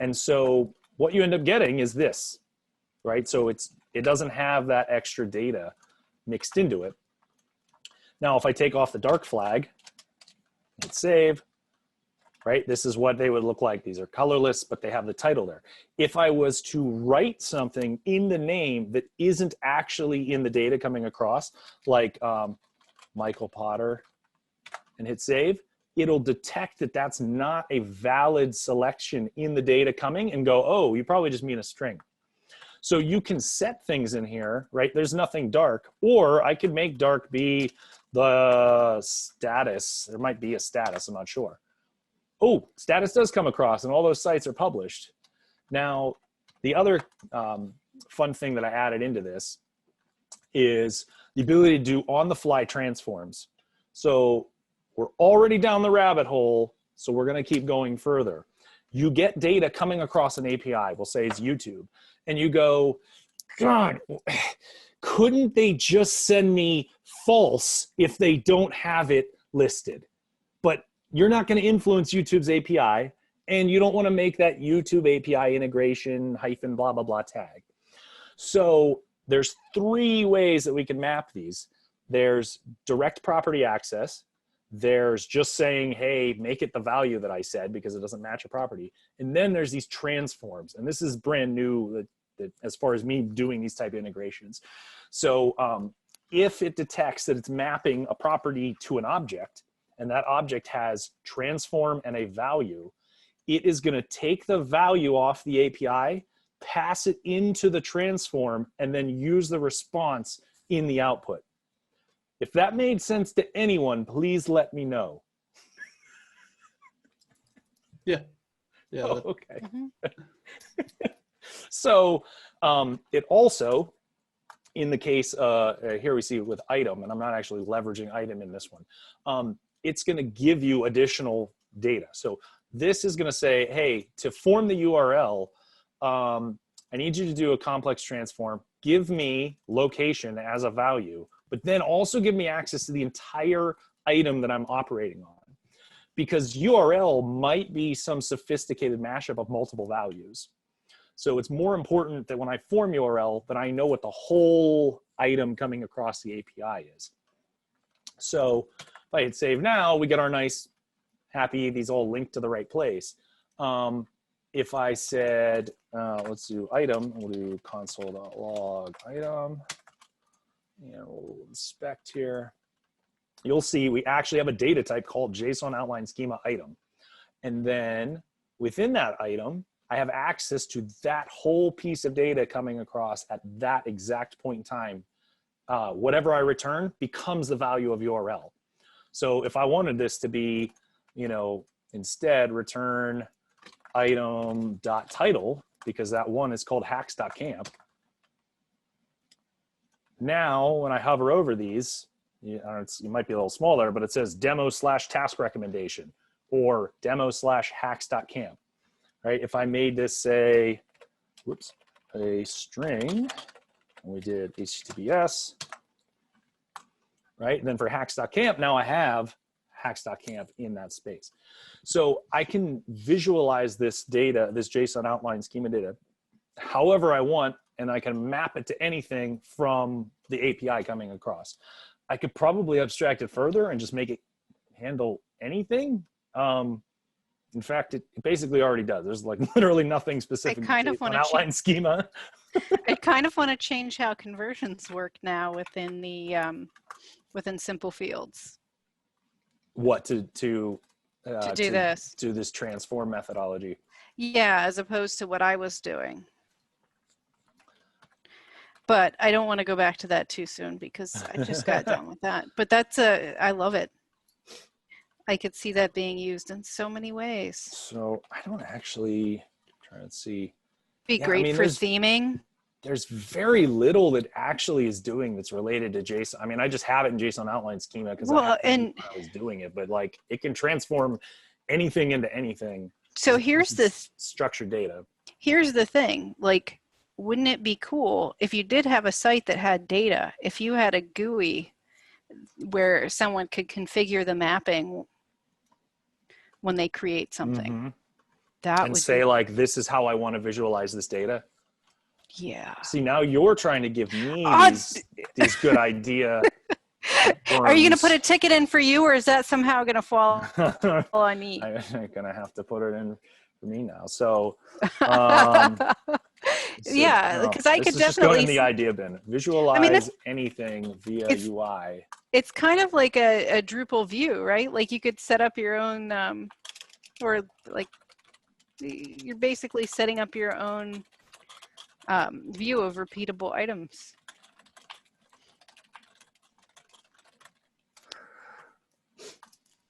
A: And so what you end up getting is this, right? So it doesn't have that extra data mixed into it. Now, if I take off the dark flag, hit save, right? This is what they would look like. These are colorless, but they have the title there. If I was to write something in the name that isn't actually in the data coming across, like Michael Potter, and hit save, it'll detect that that's not a valid selection in the data coming and go, oh, you probably just mean a string. So you can set things in here, right? There's nothing dark, or I could make dark be the status. There might be a status, I'm not sure. Oh, status does come across and all those sites are published. Now, the other fun thing that I added into this is the ability to do on-the-fly transforms. So we're already down the rabbit hole, so we're going to keep going further. You get data coming across an API, we'll say it's YouTube, and you go, God, couldn't they just send me false if they don't have it listed? But you're not going to influence YouTube's API, and you don't want to make that YouTube API integration hyphen blah, blah, blah tag. So there's 3 ways that we can map these. There's direct property access. There's just saying, hey, make it the value that I said because it doesn't match a property. And then there's these transforms. And this is brand new that as far as me doing these type of integrations. So if it detects that it's mapping a property to an object, and that object has transform and a value, it is going to take the value off the API, pass it into the transform, and then use the response in the output. If that made sense to anyone, please let me know.
C: Yeah. Yeah.
A: Oh, okay. So it also, in the case, here we see with item, and I'm not actually leveraging item in this one, it's going to give you additional data. So this is going to say, hey, to form the URL, I need you to do a complex transform. Give me location as a value, but then also give me access to the entire item that I'm operating on. Because URL might be some sophisticated mashup of multiple values. So it's more important that when I form URL, that I know what the whole item coming across the API is. So if I hit save now, we get our nice, happy, these all link to the right place. If I said, let's do item, we'll do console.log item, and we'll inspect here. You'll see we actually have a data type called JSON outline schema item. And then within that item, I have access to that whole piece of data coming across at that exact point in time. Whatever I return becomes the value of URL. So if I wanted this to be, you know, instead return item.title, because that one is called HAX.camp. Now, when I hover over these, it might be a little smaller, but it says demo/task recommendation or demo/hacks.camp, right? If I made this say, whoops, a string, and we did HTTPS, right? And then for hacks.camp, now I have hacks.camp in that space. So I can visualize this data, this JSON outline schema data, however I want, and I can map it to anything from the API coming across. I could probably abstract it further and just make it handle anything. In fact, it basically already does. There's like literally nothing specific to an outline schema.
D: I kind of want to change how conversions work now within the within simple fields.
A: What to do this transform methodology?
D: Yeah, as opposed to what I was doing. But I don't want to go back to that too soon because I just got done with that. But that's I love it. I could see that being used in so many ways.
A: So I don't actually try to see.
D: Be great for theming.
A: There's very little that actually is doing that's related to JSON. I mean, I just have it in JSON outline schema because I was doing it, but like it can transform anything into anything.
D: So here's this
A: structured data.
D: Here's the thing, like, wouldn't it be cool if you did have a site that had data, if you had a GUI where someone could configure the mapping when they create something?
A: Mm-hmm.
D: That
A: and
D: would
A: say
D: be,
A: like, this is how I want to visualize this data.
D: Yeah.
A: See, now you're trying to give me these good idea.
D: Are you going to put a ticket in for you, or is that somehow going to fall on me?
A: I'm going to have to put it in for me now. So,
D: yeah, because I could
A: definitely
D: just
A: go in the idea bin. Visualize anything via UI.
D: It's kind of like a Drupal view, right? Like you could set up your own, or like you're basically setting up your own view of repeatable items.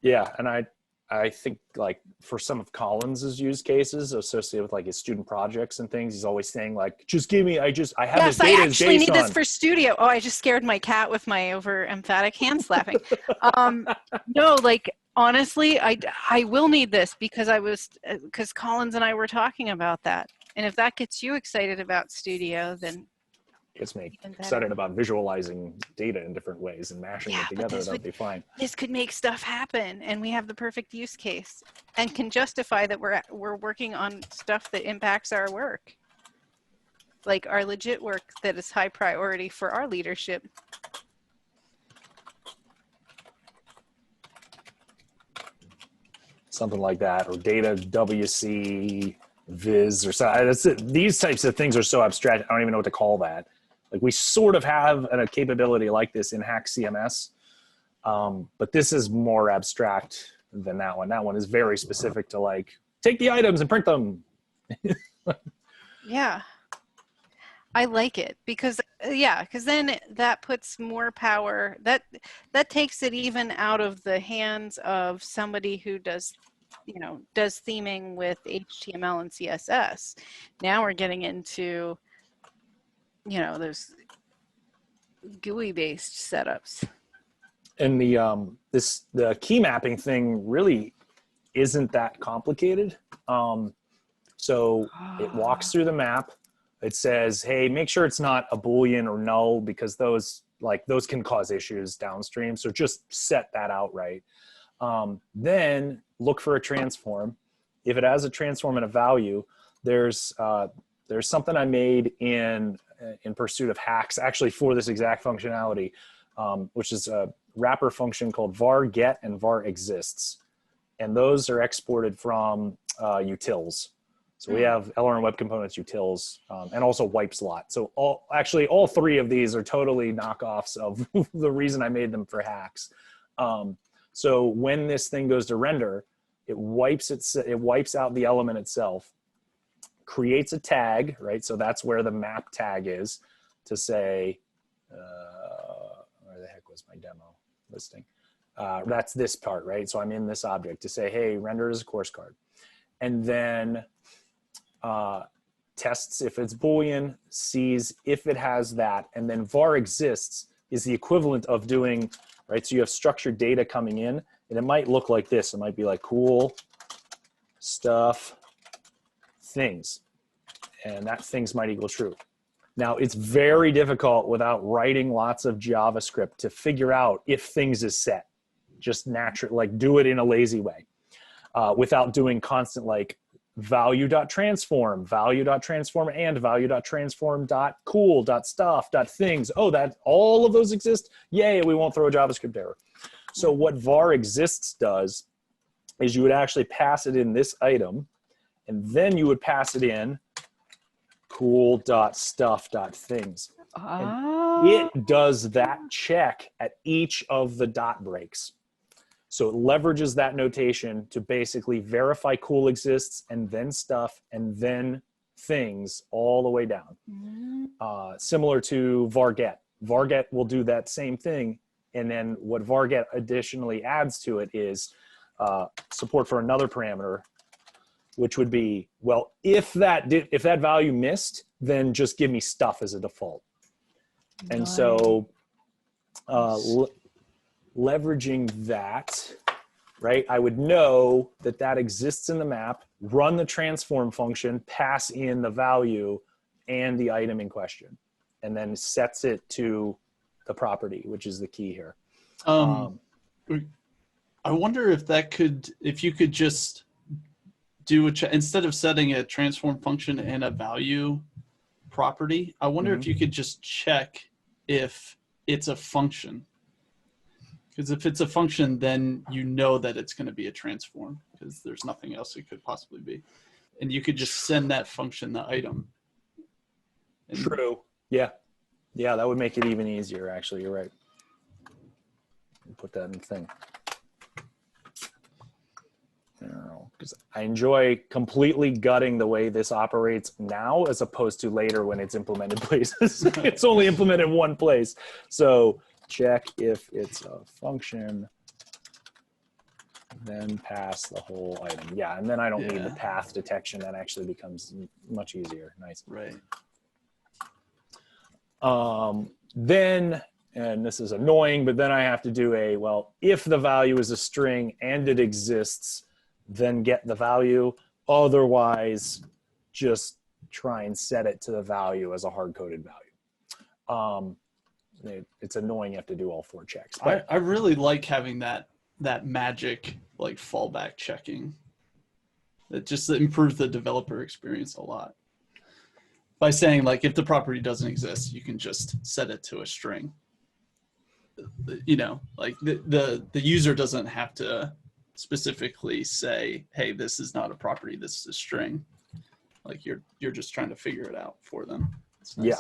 A: Yeah, and I think like for some of Collins's use cases associated with like his student projects and things, he's always saying like, just give me, I have this data as JSON.
D: Yes, I actually need this for Studio. Oh, I just scared my cat with my over emphatic hand slapping. No, like honestly, I will need this because Collins and I were talking about that. And if that gets you excited about Studio, then
A: gets me excited about visualizing data in different ways and mashing it together. That'd be fine.
D: This could make stuff happen, and we have the perfect use case, and can justify that we're working on stuff that impacts our work, like our legit work that is high priority for our leadership.
A: Something like that, or data WC Viz or something. These types of things are so abstract. I don't even know what to call that. Like we sort of have a capability like this in HAX CMS, But this is more abstract than that one. That one is very specific to like, take the items and print them.
D: Yeah. I like it because then that puts more power, that takes it even out of the hands of somebody who does theming with HTML and CSS. Now we're getting into, those GUI based setups.
A: And the key mapping thing really isn't that complicated. So it walks through the map. It says, hey, make sure it's not a Boolean or null, because those can cause issues downstream. So just set that out right. Then look for a transform. If it has a transform and a value, there's something I made in pursuit of HAX, actually for this exact functionality, which is a wrapper function called var get and var exists. And those are exported from utils. So we have LRM Web Components utils, and also wipe slot. So all three of these are totally knockoffs of the reason I made them for HAX. So when this thing goes to render, it wipes out the element itself, creates a tag, right? So that's where the map tag is, to say, where the heck was my demo listing? That's this part, right? So I'm in this object to say, hey, render as a course card. And then tests if it's Boolean, sees if it has that, and then var exists is the equivalent of doing, right? So you have structured data coming in, and it might look like this. It might be like cool stuff things, and that things might equal true. Now, it's very difficult without writing lots of JavaScript to figure out if things is set. Just natural, like do it in a lazy way, without doing constant like value.transform, value.transform, and value.transform.cool.stuff.things. Oh, that all of those exist? Yay, we won't throw a JavaScript error. So what var exists does is you would actually pass it in this item, and then you would pass it in cool.stuff.things. And it does that check at each of the dot breaks. So it leverages that notation to basically verify cool exists, and then stuff, and then things all the way down. Similar to varget. Varget will do that same thing. And then what varget additionally adds to it is support for another parameter, which would be, well, if that value missed, then just give me stuff as a default. And so leveraging that, right, I would know that that exists in the map, run the transform function, pass in the value and the item in question, and then sets it to the property, which is the key here.
C: I wonder if you could just do instead of setting a transform function and a value property, I wonder if you could just check if it's a function. Because if it's a function, then you know that it's going to be a transform, because there's nothing else it could possibly be. And you could just send that function the item.
A: True. Yeah. Yeah, that would make it even easier, actually. You're right. Put that in the thing. Because I enjoy completely gutting the way this operates now, as opposed to later when it's implemented places. It's only implemented in one place. So check if it's a function, then pass the whole item. Yeah, and then I don't need the path detection. That actually becomes much easier. Nice.
C: Right.
A: Then, and this is annoying, but then I have to do well, if the value is a string and it exists, then get the value. Otherwise, just try and set it to the value as a hard-coded value. It's annoying you have to do all four checks. But
C: I really like having that magic like fallback checking. It just improves the developer experience a lot. By saying like, if the property doesn't exist, you can just set it to a string. You know, like the user doesn't have to specifically say, hey, this is not a property, this is a string. Like you're just trying to figure it out for them. It's nice.
A: Yeah.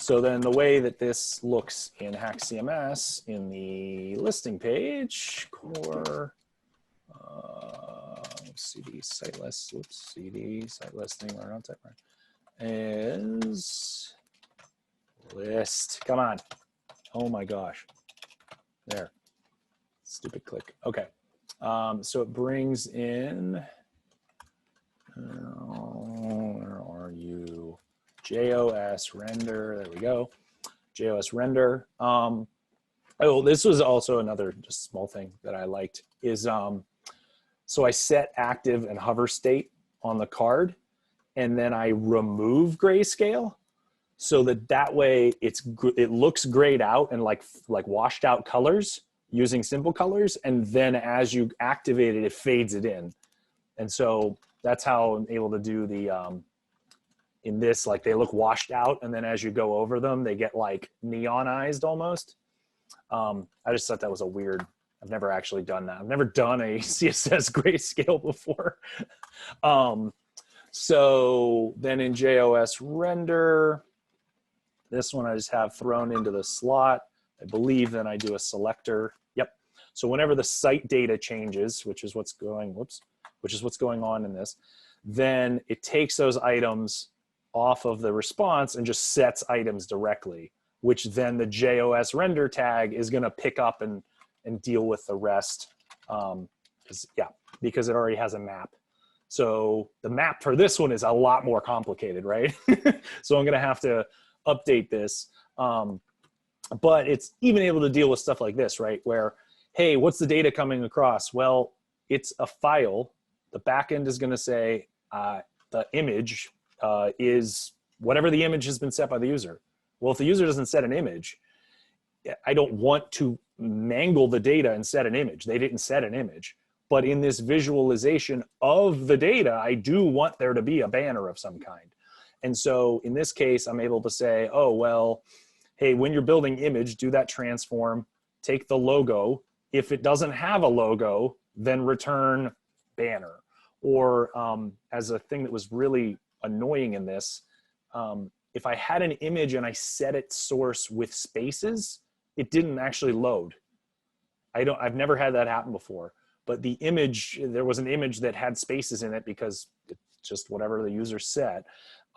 A: So then the way that this looks in HAX CMS in the listing page, core, CD site list, oops, CD site listing, or not type right, is list. Come on. Oh my gosh. There. Stupid click. Okay. So it brings in, where are you? JOS render. There we go. JOS render. Oh, this was also another just small thing that I liked is, so I set active and hover state on the card, and then I remove grayscale so that way it looks grayed out and like washed out colors using simple colors. And then as you activate it, it fades it in. And so that's how I'm able to do the, in this, like they look washed out. And then as you go over them, they get like neonized almost. I just thought that was a weird, I've never actually done that. I've never done a CSS grayscale before. So then in JOS render, this one I just have thrown into the slot. I believe then I do a selector. Yep. So whenever the site data changes, which is what's going on in this, then it takes those items off of the response and just sets items directly, which then the JOS render tag is going to pick up and deal with the rest, because it already has a map. So the map for this one is a lot more complicated, right? So I'm going to have to update this. But it's even able to deal with stuff like this, right? Where, hey, what's the data coming across? Well, it's a file. The backend is going to say the image is whatever the image has been set by the user. Well, if the user doesn't set an image, I don't want to mangle the data and set an image. They didn't set an image. But in this visualization of the data, I do want there to be a banner of some kind. And so in this case, I'm able to say, oh, well, hey, when you're building image, do that transform, take the logo. If it doesn't have a logo, then return banner. Or as a thing that was really annoying in this, if I had an image and I set its source with spaces, it didn't actually load. I've never had that happen before. But the image, there was an image that had spaces in it because it's just whatever the user set.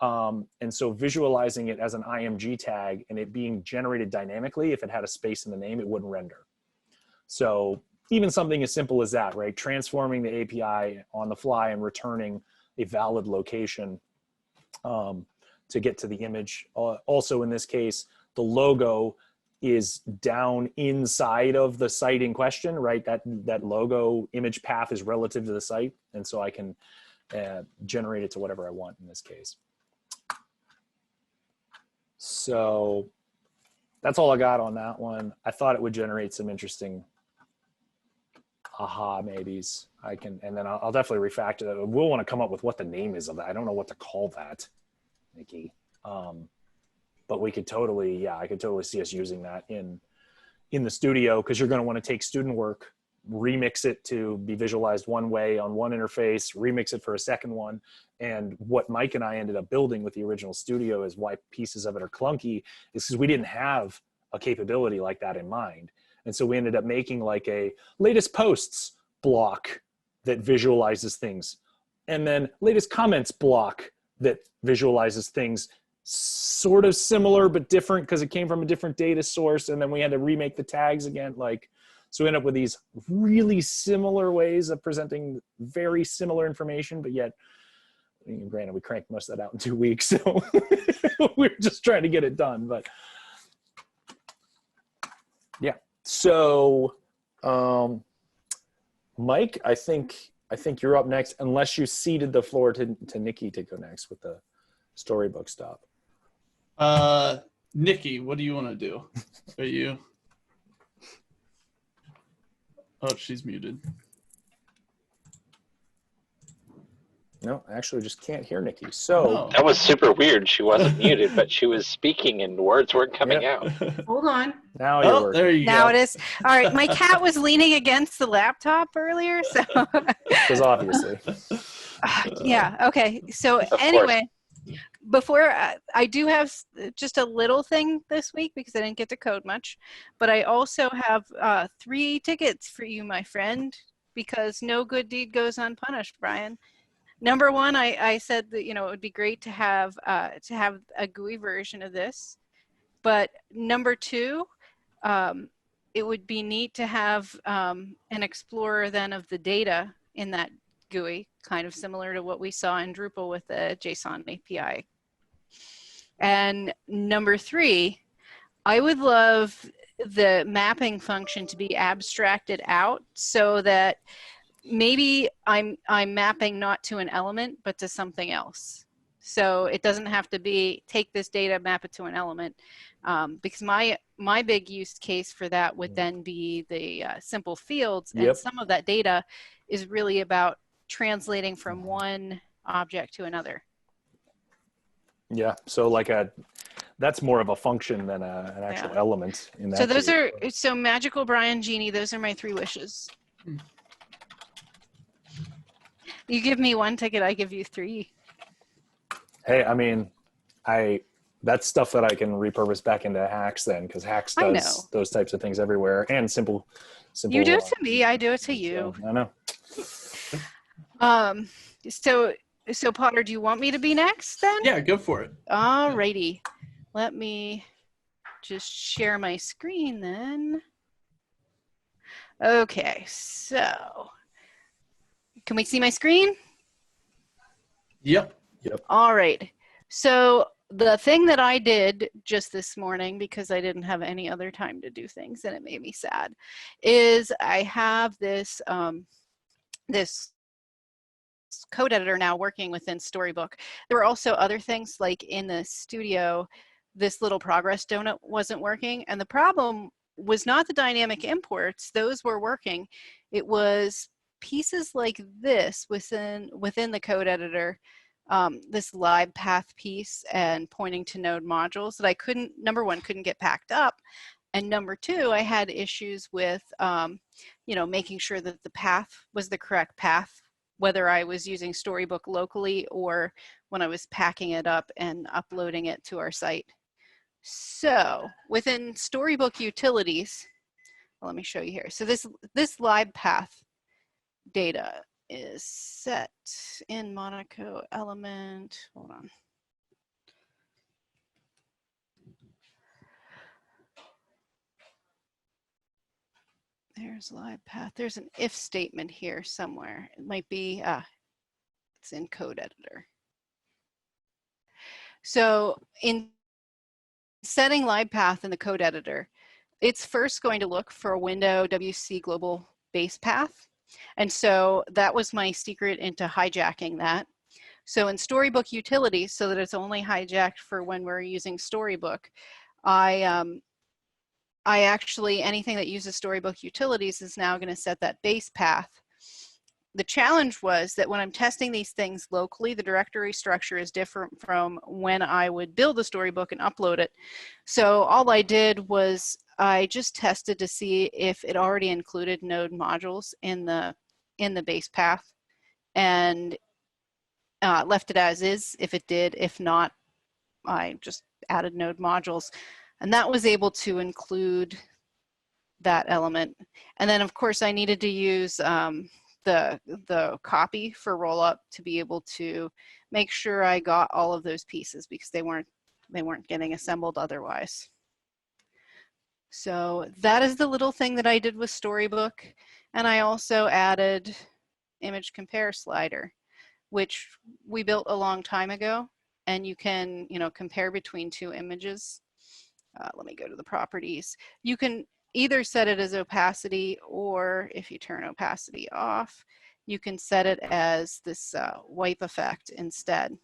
A: And so visualizing it as an IMG tag and it being generated dynamically, if it had a space in the name, it wouldn't render. So even something as simple as that, right? Transforming the API on the fly and returning a valid location to get to the image. Also in this case, the logo is down inside of the site in question, right? That logo image path is relative to the site. And so I can generate it to whatever I want in this case. So that's all I got on that one. I thought it would generate some interesting aha maybes. And then I'll definitely refactor that. We'll want to come up with what the name is of that. I don't know what to call that, Nikki. But we could totally, I could totally see us using that in the studio, because you're going to want to take student work, remix it to be visualized one way on one interface, remix it for a second one. And what Mike and I ended up building with the original studio is why pieces of it are clunky, is because we didn't have a capability like that in mind. And so we ended up making like a latest posts block that visualizes things, and then latest comments block that visualizes things sort of similar but different because it came from a different data source. And then we had to remake the tags again. So we end up with these really similar ways of presenting very similar information, but yet, granted, we cranked most of that out in 2 weeks. So we're just trying to get it done, but yeah. So Mike, I think you're up next, unless you ceded the floor to Nikki to go next with the storybook stuff.
C: Nikki, what do you want to do? Are you? Oh, she's muted.
A: No, I actually just can't hear Nikki. So
E: that was super weird. She wasn't muted, but she was speaking and words weren't coming out.
B: Hold on.
A: Now you're working.
C: There you go.
D: Now it is. All right. My cat was leaning against the laptop earlier, so.
A: Because obviously.
D: Yeah. Okay. So anyway, before I do have just a little thing this week because I didn't get to code much, but I also have 3 tickets for you, my friend, because no good deed goes unpunished, Brian. Number 1, I said that, it would be great to have a GUI version of this, but number 2, it would be neat to have an explorer then of the data in that GUI, kind of similar to what we saw in Drupal with the JSON API. And number 3, I would love the mapping function to be abstracted out so that maybe I'm mapping not to an element, but to something else. So it doesn't have to be take this data, map it to an element, because my big use case for that would then be the simple fields, and some of that data is really about translating from one object to another.
A: Yeah, so like that's more of a function than an actual element in that.
D: So those are, so Magical Brian Genie, those are my 3 wishes. You give me 1 ticket, I give you 3.
A: Hey, I mean, that's stuff that I can repurpose back into HAX then, because HAX does those types of things everywhere, and simple.
D: You do it to me, I do it to you.
A: So, I know.
D: So Potter, do you want me to be next then?
C: Yeah, go for it.
D: Alrighty. Let me just share my screen then. Okay, so can we see my screen?
C: Yep.
D: All right. So the thing that I did just this morning, because I didn't have any other time to do things and it made me sad, is I have this this code editor now working within Storybook. There were also other things, like in the studio, this little progress donut wasn't working, and the problem was not the dynamic imports. Those were working. It was pieces like this within the code editor, this live path piece and pointing to node modules that I couldn't, number 1, couldn't get packed up, and number 2, I had issues with making sure that the path was the correct path, whether I was using Storybook locally or when I was packing it up and uploading it to our site. So within Storybook utilities, let me show you here. So this live path data is set in Monaco element. Hold on. There's live path. There's an if statement here somewhere. It might be, it's in code editor. So in setting live path in the code editor, it's first going to look for a window WC global base path. And so that was my secret into hijacking that. So in Storybook utilities, so that it's only hijacked for when we're using Storybook, I actually, anything that uses Storybook utilities is now going to set that base path. The challenge was that when I'm testing these things locally, the directory structure is different from when I would build a Storybook and upload it. So all I did was I just tested to see if it already included node modules in the base path, and left it as is if it did. If not, I just added node modules. And that was able to include that element. And then of course I needed to use the copy for rollup to be able to make sure I got all of those pieces, because they weren't getting assembled otherwise. So that is the little thing that I did with Storybook. And I also added image compare slider, which we built a long time ago, and you can compare between 2 images. Let me go to the properties. You can either set it as opacity, or if you turn opacity off, you can set it as this wipe effect instead.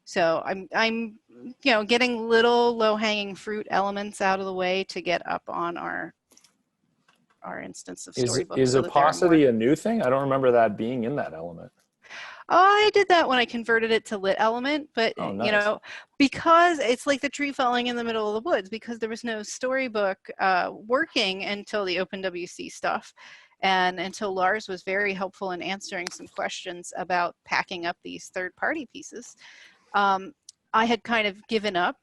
D: So I'm getting little low-hanging fruit elements out of the way to get up on our instance of Storybook.
A: Is opacity a new thing? I don't remember that being in that element.
D: I did that when I converted it to lit element, but
A: nice.
D: Because it's like the tree falling in the middle of the woods, because there was no Storybook working until the OpenWC stuff, and until Lars was very helpful in answering some questions about packing up these third-party pieces. I had kind of given up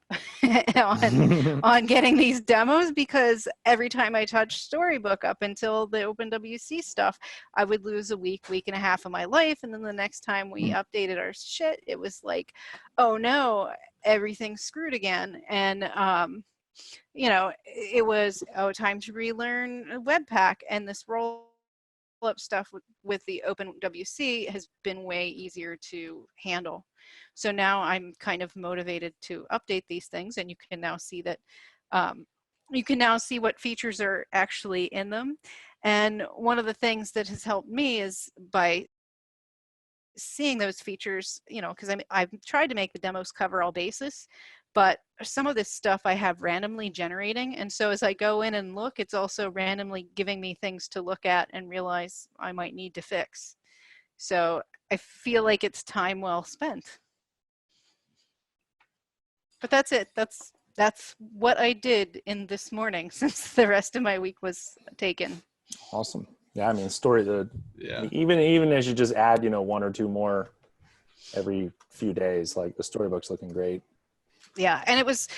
D: on getting these demos, because every time I touched Storybook up until the OpenWC stuff, I would lose a week and a half of my life. And then the next time we updated our shit, it was like, oh no, everything's screwed again. And, you know, it was, oh, time to relearn Webpack, and this roll-up stuff with the OpenWC has been way easier to handle. So now I'm kind of motivated to update these things, and you can now see that you can now see what features are actually in them. And one of the things that has helped me is by seeing those features, you know, because I've tried to make the demos cover all bases, but some of this stuff I have randomly generating. And so as I go in and look, it's also randomly giving me things to look at and realize I might need to fix. So I feel like it's time well spent. But that's it. That's what I did in this morning, since the rest of my week was taken.
A: Awesome. Yeah, I mean,
C: Yeah.
A: Even as you just add, you know, 1 or 2 more every few days, like the storybook's looking great.
D: Yeah, and it was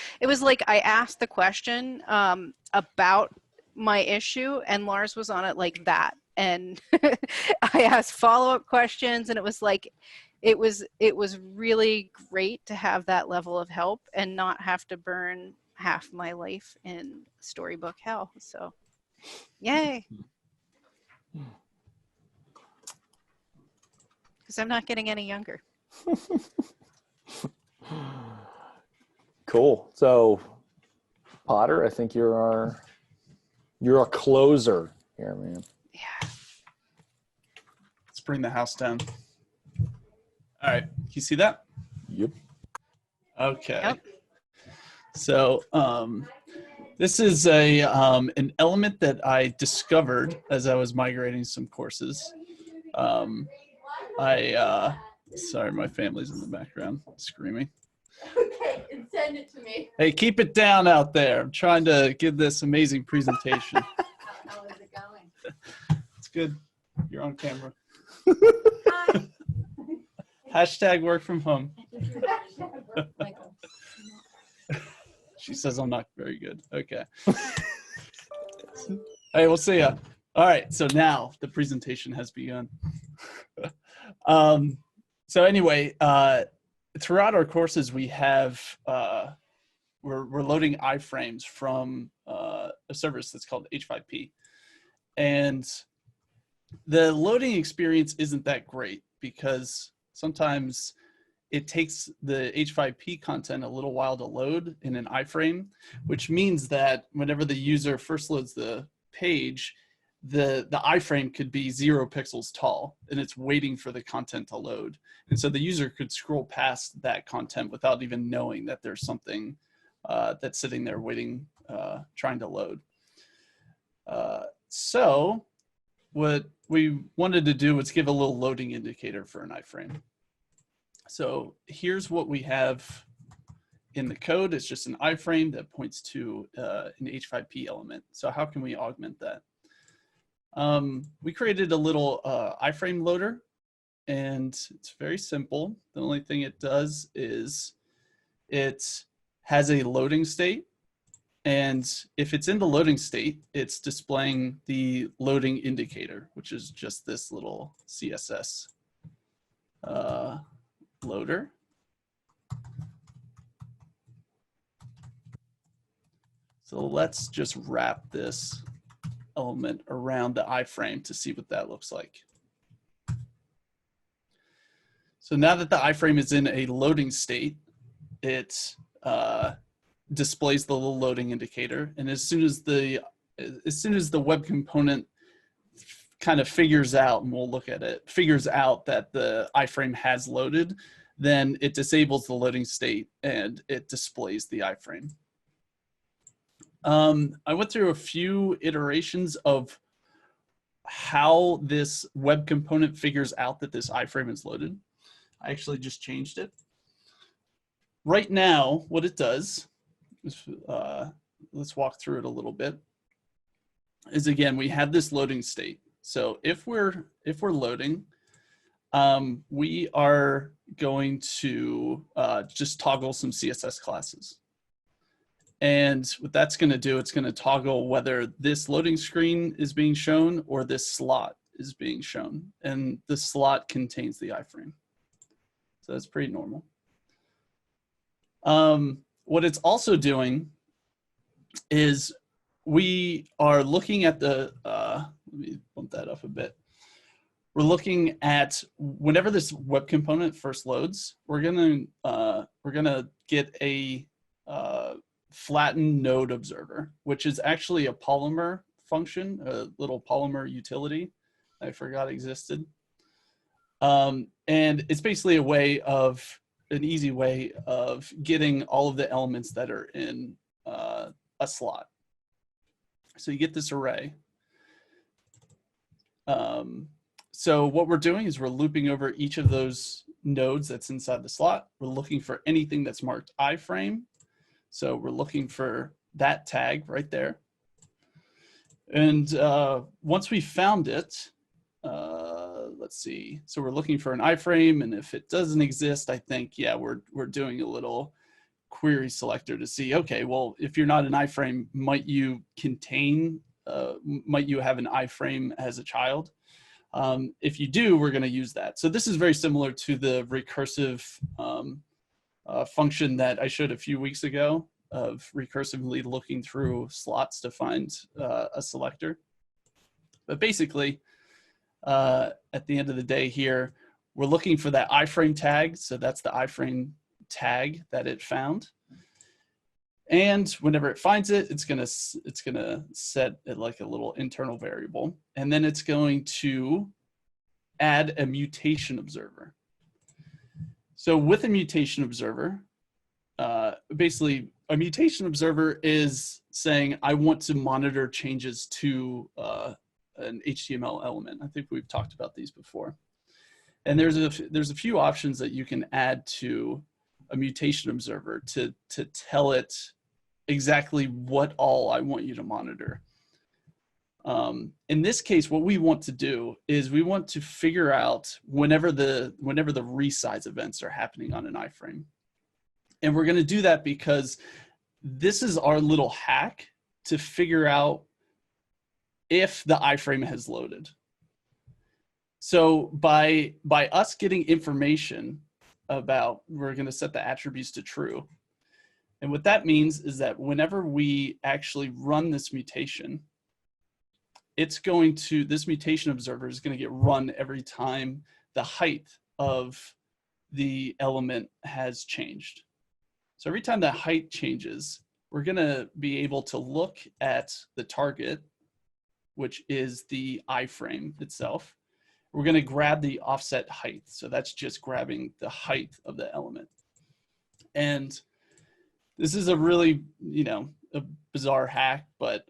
D: like I asked the question about my issue, and Lars was on it like that, and I asked follow-up questions, and it was like it was really great to have that level of help and not have to burn half my life in Storybook hell. So, yay! Because I'm not getting any younger.
A: Cool. So, Potter, I think you're a closer here, man.
D: Yeah.
C: Let's bring the house down. All right. You see that?
A: Yep.
C: Okay.
D: Yep.
C: So this is an element that I discovered as I was migrating some courses. Sorry, my family's in the background screaming.
F: Okay, and send it to me.
C: Hey, keep it down out there. I'm trying to give this amazing presentation.
F: How is it going?
C: It's good. You're on camera.
F: Hi.
C: Hashtag work from home.
F: Michael.
C: She says I'm not very good. Okay. Hey, we'll see ya. All right. So now the presentation has begun. So anyway, throughout our courses, we have we're loading iframes from a service that's called H5P, and the loading experience isn't that great because sometimes it takes the H5P content a little while to load in an iframe, which means that whenever the user first loads the page, the iframe could be 0 pixels tall, and it's waiting for the content to load. And so the user could scroll past that content without even knowing that there's something that's sitting there waiting, trying to load. So what we wanted to do was give a little loading indicator for an iframe. So here's what we have in the code. It's just an iframe that points to an H5P element. So how can we augment that? We created a little iframe loader, and it's very simple. The only thing it does is it has a loading state, and if it's in the loading state, it's displaying the loading indicator, which is just this little CSS loader. So let's just wrap this element around the iframe to see what that looks like. So now that the iframe is in a loading state, it displays the little loading indicator, and as soon as the web component kind of figures out, and we'll look at it, figures out that the iframe has loaded, then it disables the loading state and it displays the iframe. I went through a few iterations of how this web component figures out that this iframe is loaded. I actually just changed it. Right now, what it does is, let's walk through it a little bit, is again, we have this loading state. So if we're loading, we are going to just toggle some CSS classes. And what that's going to do, it's going to toggle whether this loading screen is being shown or this slot is being shown. And the slot contains the iframe. So that's pretty normal. What it's also doing is we are looking at the, let me bump that up a bit. We're looking at whenever this web component first loads, we're gonna get a flattened node observer, which is actually a Polymer function, a little Polymer utility I forgot existed. And it's basically a way of, an easy way of getting all of the elements that are in a slot. So you get this array. So what we're doing is we're looping over each of those nodes that's inside the slot. We're looking for anything that's marked iframe. So we're looking for that tag right there. And once we found it, let's see. So we're looking for an iframe, and if it doesn't exist, I think, yeah, we're doing a little query selector to see, okay, well, if you're not an iframe, might you have an iframe as a child? If you do, we're going to use that. So this is very similar to the recursive function that I showed a few weeks ago of recursively looking through slots to find a selector. But basically, at the end of the day here, we're looking for that iframe tag. So that's the iframe tag that it found. And whenever it finds it, it's gonna set it like a little internal variable, and then it's going to add a mutation observer. So with a mutation observer, basically a mutation observer is saying I want to monitor changes to an HTML element. I think we've talked about these before, and there's a few options that you can add to a mutation observer to tell it exactly what all I want you to monitor. In this case, what we want to do is we want to figure out whenever the resize events are happening on an iframe. And we're going to do that because this is our little hack to figure out if the iframe has loaded. So by us getting information about, we're going to set the attributes to true. And what that means is that whenever we actually run this mutation, this mutation observer is going to get run every time the height of the element has changed. So every time the height changes, we're going to be able to look at the target, which is the iframe itself. We're going to grab the offset height. So that's just grabbing the height of the element. And this is a really, a bizarre hack, but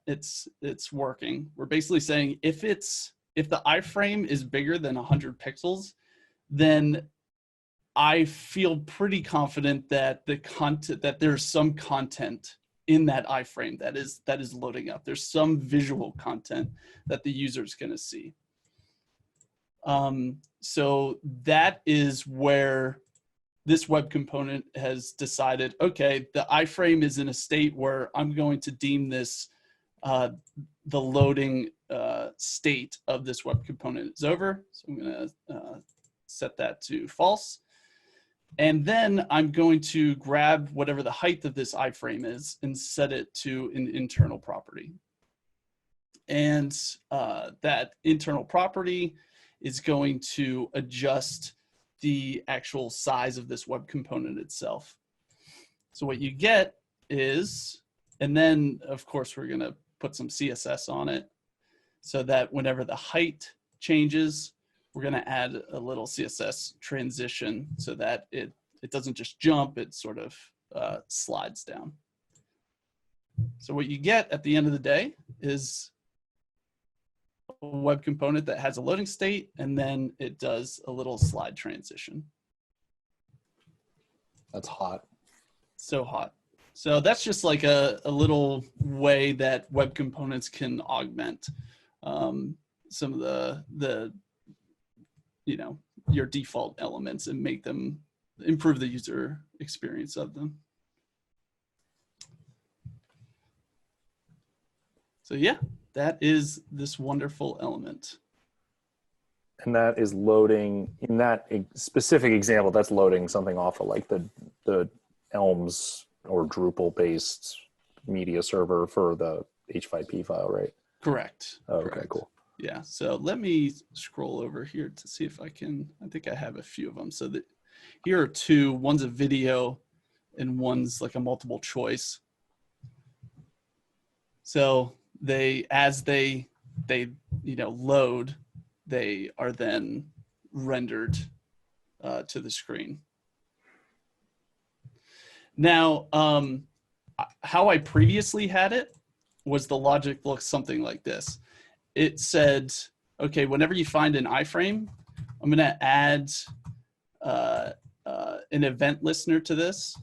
C: it's working. We're basically saying if the iframe is bigger than 100 pixels, then I feel pretty confident that that there's some content in that iframe that is loading up. There's some visual content that the user is going to see. So that is where this web component has decided, okay, the iframe is in a state where I'm going to deem this, the loading state of this web component is over. So I'm going to set that to false. And then I'm going to grab whatever the height of this iframe is and set it to an internal property. And that internal property is going to adjust the actual size of this web component itself. So what you get is, and then of course we're going to put some CSS on it so that whenever the height changes, we're going to add a little CSS transition so that it doesn't just jump, it sort of slides down. So what you get at the end of the day is a web component that has a loading state, and then it does a little slide transition.
A: That's hot.
C: So hot. So that's just like a little way that web components can augment some of the you know, your default elements and make them improve the user experience of them. So yeah, that is this wonderful element.
A: And that is loading, in that specific example, that's loading something off of like the Elms or Drupal based media server for the H5P file, right?
C: Correct.
A: Oh, okay,
C: Correct.
A: cool.
C: Yeah, so let me scroll over here to see if I think I have a few of them. So that here are two, one's a video and one's like a multiple choice. So as they you know, load, they are then rendered to the screen. Now, how I previously had it was the logic looks something like this. It said, okay, whenever you find an iframe, I'm going to add an event listener to this.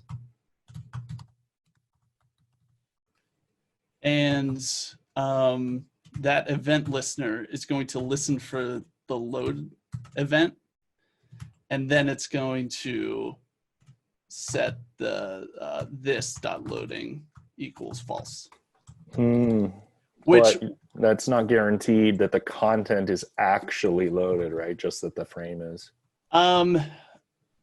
C: And that event listener is going to listen for the load event. And then it's going to set the this.loading equals false. Which,
A: but that's not guaranteed that the content is actually loaded, right? Just that the frame is.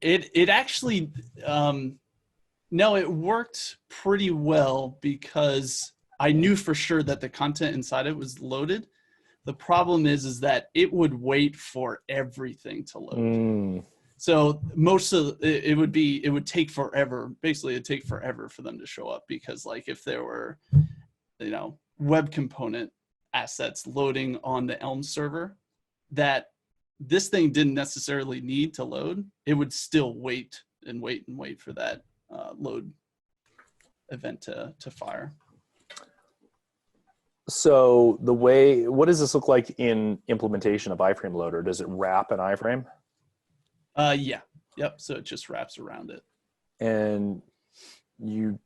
C: It actually, no, it worked pretty well because I knew for sure that the content inside it was loaded. The problem is that it would wait for everything to load. So most of it would take forever. Basically, it'd take forever for them to show up because, like, if there were, you know, web component assets loading on the Elm server that this thing didn't necessarily need to load, it would still wait and wait and wait for that load event to fire.
A: So what does this look like in implementation of iframe loader? Does it wrap an iframe?
C: Yeah. Yep. So it just wraps around it.
A: And you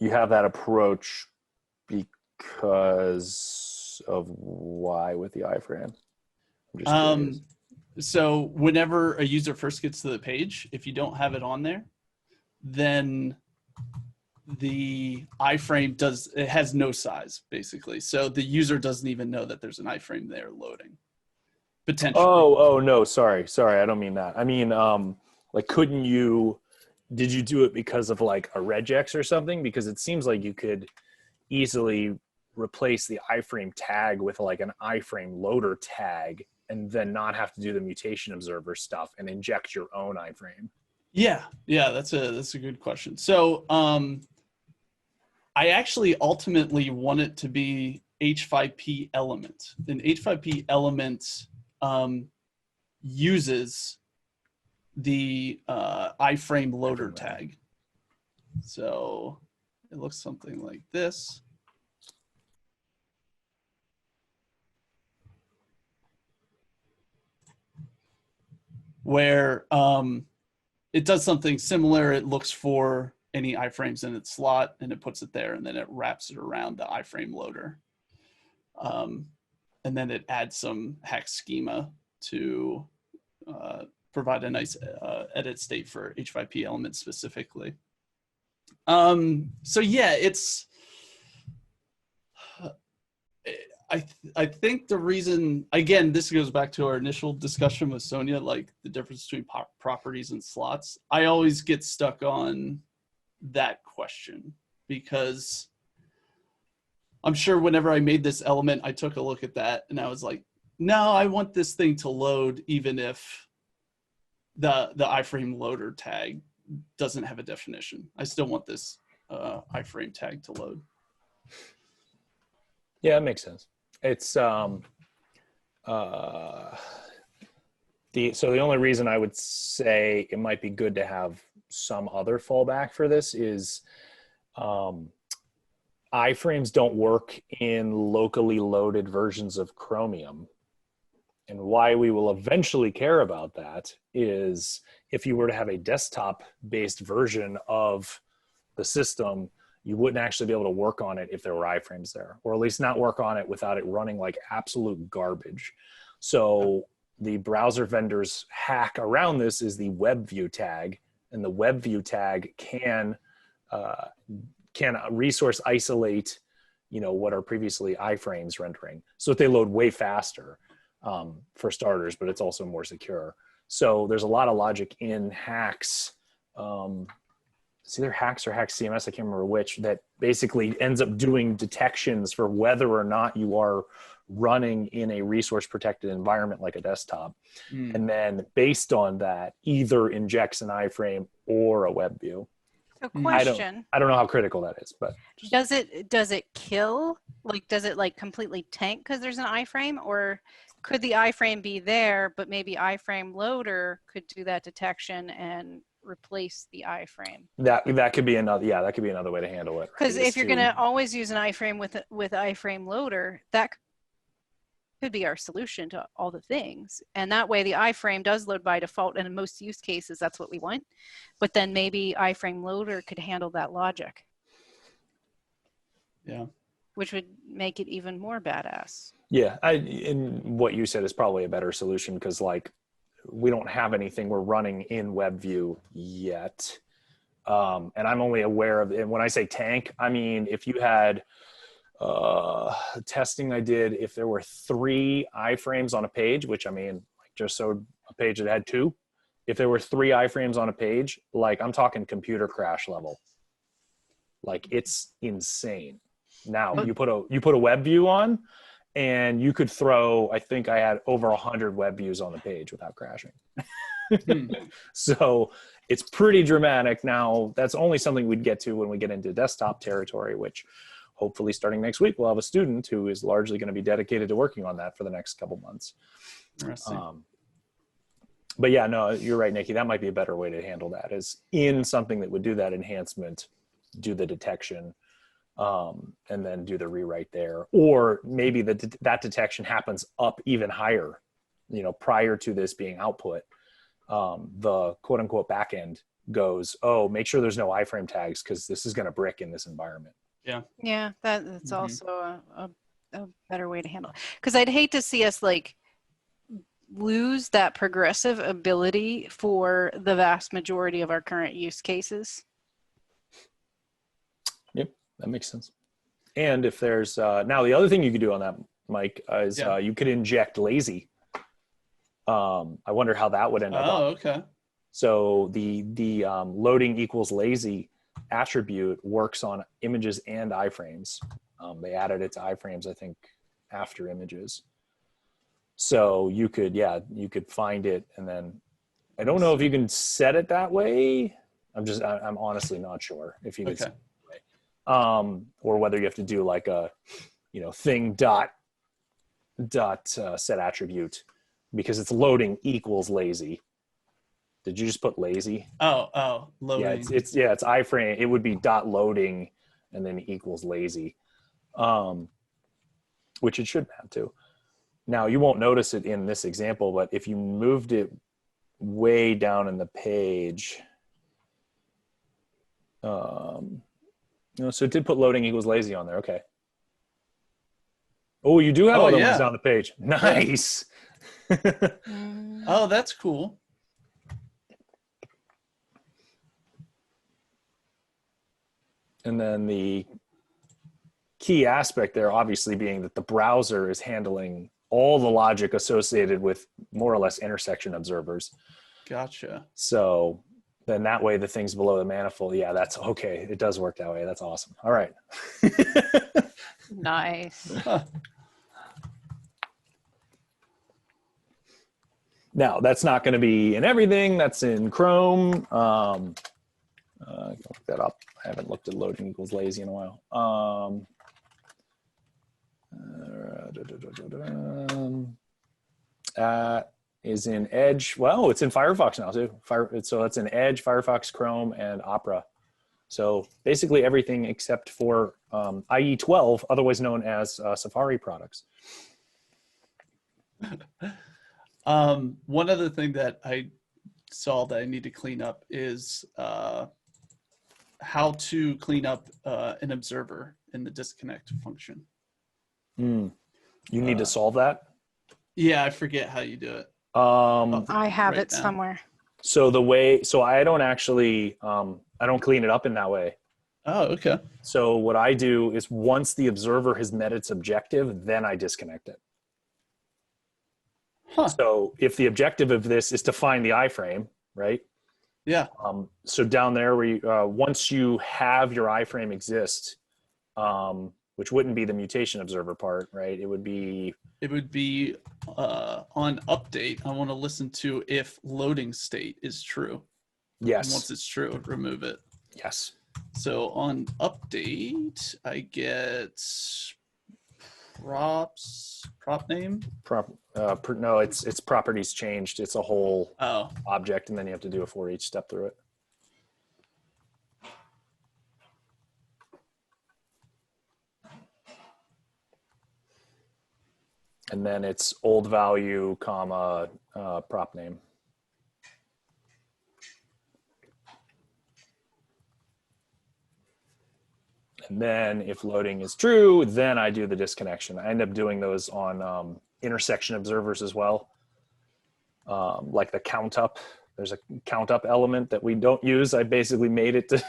A: have that approach because of why with the iframe? I'm just curious.
C: So whenever a user first gets to the page, if you don't have it on there, then the iframe has no size basically. So the user doesn't even know that there's an iframe there loading. Potentially.
A: Oh no, sorry. I don't mean that. I mean, like, did you do it because of like a regex or something? Because it seems like you could easily replace the iframe tag with like an iframe loader tag and then not have to do the mutation observer stuff and inject your own iframe.
C: Yeah, that's a good question. So I actually ultimately want it to be H5P element. An H5P element uses the iframe loader tag. So it looks something like this. Where it does something similar. It looks for any iframes in its slot and it puts it there, and then it wraps it around the iframe loader. And then it adds some HAX schema to provide a nice edit state for H5P elements specifically. So yeah, it's, I think the reason, again, this goes back to our initial discussion with Sonya, like the difference between properties and slots. I always get stuck on that question because I'm sure whenever I made this element, I took a look at that and I was like, no, I want this thing to load even if the iframe loader tag doesn't have a definition. I still want this iframe tag to load.
A: Yeah, it makes sense. It's so the only reason I would say it might be good to have some other fallback for this is iframes don't work in locally loaded versions of Chromium. And why we will eventually care about that is if you were to have a desktop-based version of the system, you wouldn't actually be able to work on it if there were iframes there, or at least not work on it without it running like absolute garbage. So the browser vendor's hack around this is the web view tag, and the web view tag can resource isolate, what are previously iframes rendering, so that they load way faster, for starters, but it's also more secure. So there's a lot of logic in HAX. It's either HAX or HAX CMS, I can't remember which, that basically ends up doing detections for whether or not you are running in a resource protected environment like a desktop. And then based on that, either injects an iframe or a web view.
D: So question.
A: I don't know how critical that is, but
D: does it kill? Like, does it like completely tank because there's an iframe, or could the iframe be there, but maybe iframe loader could do that detection and replace the iframe?
A: That could be another, that could be another way to handle it.
D: Because if you're going to always use an iframe with iframe loader, that could be our solution to all the things. And that way the iframe does load by default, and in most use cases that's what we want. But then maybe iframe loader could handle that logic.
C: Yeah.
D: Which would make it even more badass.
A: Yeah, and what you said is probably a better solution, because like we don't have anything we're running in WebView yet. And I'm only aware of, and when I say tank, I mean, if you had testing I did, if there were 3 iframes on a page, which I mean, like just so a page that had 2, if there were 3 iframes on a page, like I'm talking computer crash level. Like it's insane. Now you put a web view on, and you could throw, I think I had over 100 web views on the page without crashing. So it's pretty dramatic. Now that's only something we'd get to when we get into desktop territory, which hopefully starting next week, we'll have a student who is largely going to be dedicated to working on that for the next couple months. But yeah, no, you're right, Nikki. That might be a better way to handle that, is in something that would do that enhancement, do the detection, and then do the rewrite there. Or maybe that detection happens up even higher, prior to this being output. The quote unquote backend goes, oh, make sure there's no iframe tags, because this is going to brick in this environment.
D: Yeah, that's also a better way to handle it. Because I'd hate to see us like lose that progressive ability for the vast majority of our current use cases. Yep,
A: that makes sense. And if there's now the other thing you could do on that, Mike, is you could inject lazy. I wonder how that would end up.
C: Oh, okay.
A: So the loading equals lazy attribute works on images and iframes. They added it to iframes, I think, after images. So you could find it, and then I don't know if you can set it that way. I'm honestly not sure if you can set it that way. Or whether you have to do like a, thing dot set attribute, because it's loading equals lazy. Did you just put lazy?
C: Oh, loading.
A: Yeah, it's iframe. It would be dot loading and then equals lazy, which it should map to. Now you won't notice it in this example, but if you moved it way down in the page, so it did put loading equals lazy on there. Okay. Oh, you do have other ones on the page. Nice.
C: Oh, that's cool.
A: And then the key aspect there obviously being that the browser is handling all the logic associated with more or less intersection observers.
C: Gotcha.
A: So then that way the things below the manifold, that's okay. It does work that way. That's awesome. All right.
D: Nice.
A: Now that's not going to be in everything. That's in Chrome. Look that up. I haven't looked at loading equals lazy in a while. Is in Edge. Well, it's in Firefox now too. So that's in Edge, Firefox, Chrome, and Opera. So basically everything except for IE12, otherwise known as Safari products.
C: One other thing that I saw that I need to clean up is how to clean up an observer in the disconnect function.
A: You need to solve that?
C: Yeah, I forget how you do it.
D: I have
C: right
D: it
C: now.
D: somewhere.
A: So I don't actually, I don't clean it up in that way.
C: Oh, okay.
A: So what I do is once the observer has met its objective, then I disconnect it.
C: Huh.
A: So if the objective of this is to find the iframe, right?
C: Yeah.
A: So down there, where you, once you have your iframe exist, which wouldn't be the mutation observer part, right? It would be
C: on update. I want to listen to if loading state is true. And
A: yes,
C: once it's true, remove it.
A: yes.
C: So on update, I get prop name.
A: No, it's properties changed. It's a whole
C: Oh,
A: object, and then you have to do a for each step through it. And then it's old value, comma, prop name. And then if loading is true, then I do the disconnection. I end up doing those on intersection observers as well. Like the count up. There's a count up element that we don't use. I basically made it to,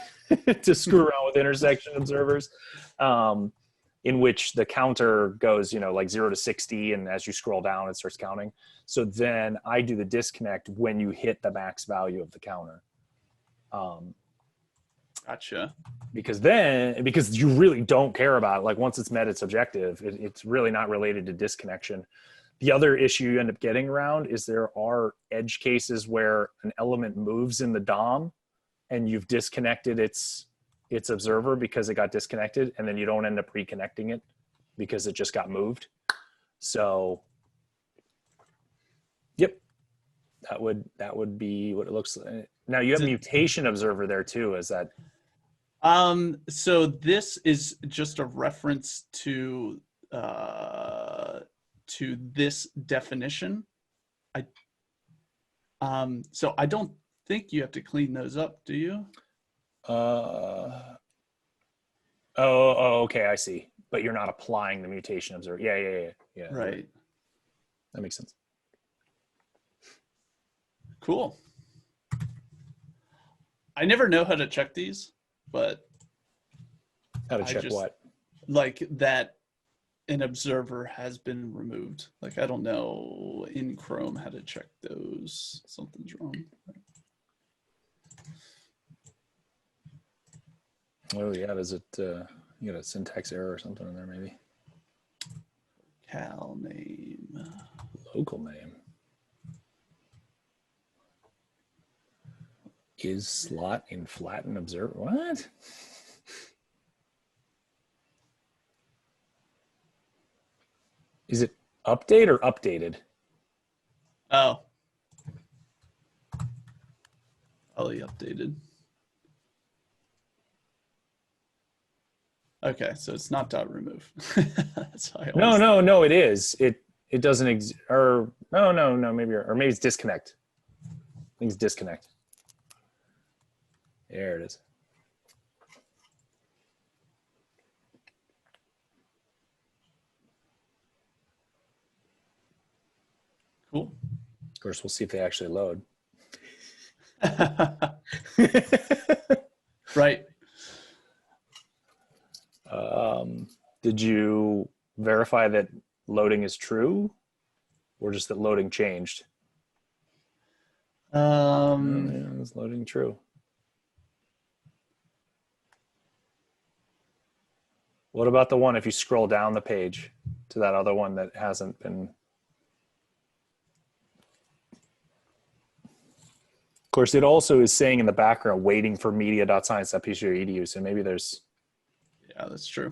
A: to screw around with intersection observers, in which the counter goes, like 0 to 60. And as you scroll down, it starts counting. So then I do the disconnect when you hit the max value of the counter.
C: gotcha.
A: Because you really don't care about it. Like once it's met its objective, it's really not related to disconnection. The other issue you end up getting around is there are edge cases where an element moves in the DOM and you've disconnected its observer because it got disconnected, and then you don't end up reconnecting it because it just got moved. So yep, that would be what it looks like. Now you have mutation observer there too. Is that?
C: So this is just a reference to this definition. So I don't think you have to clean those up, do you?
A: Okay, I see. But you're not applying the mutation observer. Yeah.
C: Right.
A: That makes sense.
C: Cool. I never know how to check these, but
A: How to check what?
C: Like that an observer has been removed. Like I don't know in Chrome how to check those. Something's wrong.
A: Oh yeah, does it? You got a syntax error or something in there maybe?
C: Cal name.
A: Local name. Is slot in flatten observer? What? Is it update or updated?
C: Oh. Probably updated. Okay, so it's not dot remove. That's how I always
A: No, it is. It doesn't or no, maybe it's disconnect. I think it's disconnect. There it is.
C: Cool.
A: Of course, we'll see if they actually load.
C: Right.
A: Did you verify that loading is true, or just that loading changed? Yeah, it's loading true. What about the one if you scroll down the page to that other one that hasn't been? Of course, it also is saying in the background, waiting for media.science.pcu.edu. So maybe there's.
C: Yeah, that's true.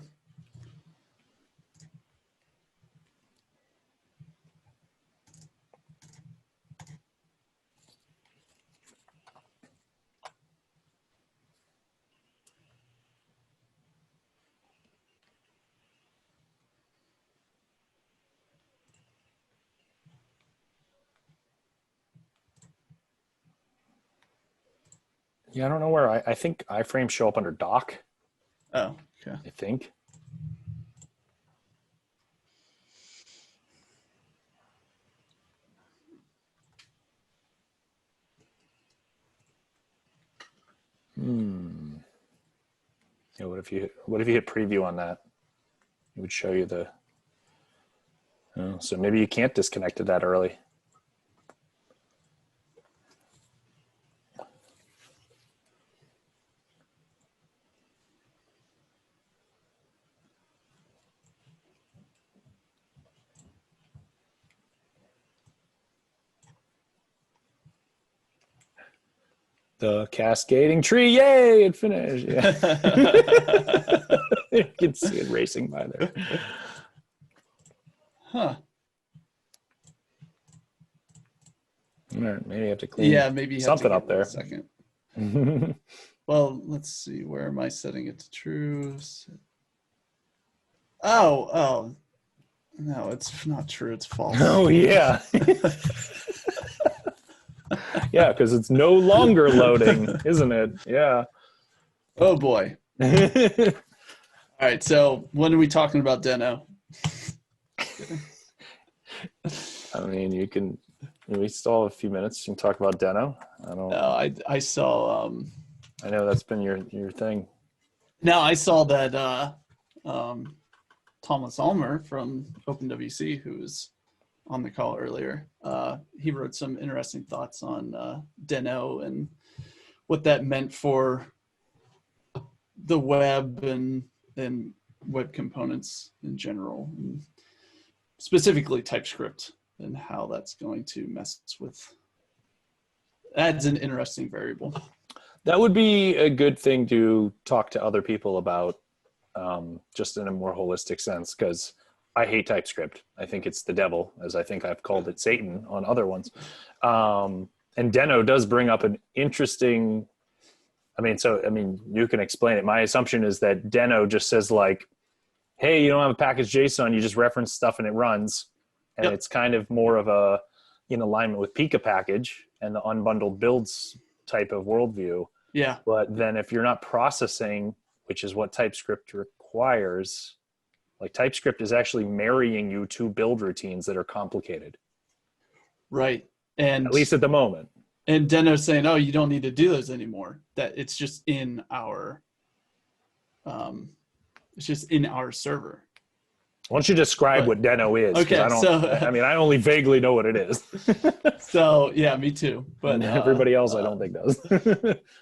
A: Yeah, I don't know where I think iframes show up under doc.
C: Oh, okay.
A: I think. Yeah, what if you hit preview on that? It would show you the. Oh, so maybe you can't disconnect it that early. The cascading tree, yay, it finished. Yeah. You can see it racing by there.
C: Huh.
A: All right, maybe you have to clean
C: maybe you have
A: something
C: to
A: up
C: give it
A: there.
C: a second. Well, let's see. Where am I setting it to true? Oh, no, it's not true. It's false.
A: Oh, yeah. Yeah, because it's no longer loading, isn't it? Yeah.
C: Oh, boy. All right, so when are we talking about Deno?
A: I mean, we still have a few minutes. You can talk about Deno.
C: I saw.
A: I know that's been your thing.
C: No, I saw that Thomas Ulmer from OpenWC, who was on the call earlier, he wrote some interesting thoughts on Deno and what that meant for the web and web components in general, and specifically TypeScript, and how that's going to mess with. Adds an interesting variable.
A: That would be a good thing to talk to other people about, just in a more holistic sense, because I hate TypeScript. I think it's the devil, as I think I've called it Satan on other ones. And Deno does bring up an interesting, you can explain it. My assumption is that Deno just says like, hey, you don't have a package JSON, you just reference stuff and it runs. And
C: Yep.
A: It's kind of more of a, in alignment with Pika package and the unbundled builds type of worldview.
C: Yeah.
A: But then if you're not processing, which is what TypeScript requires, like TypeScript is actually marrying you to build routines that are complicated.
C: Right. And
A: at least at the moment.
C: And Deno's saying, oh, you don't need to do those anymore. That it's just in our server.
A: Why don't you describe what Deno is?
C: Okay,
A: I only vaguely know what it is.
C: So yeah, me too. But
A: everybody else I don't think does.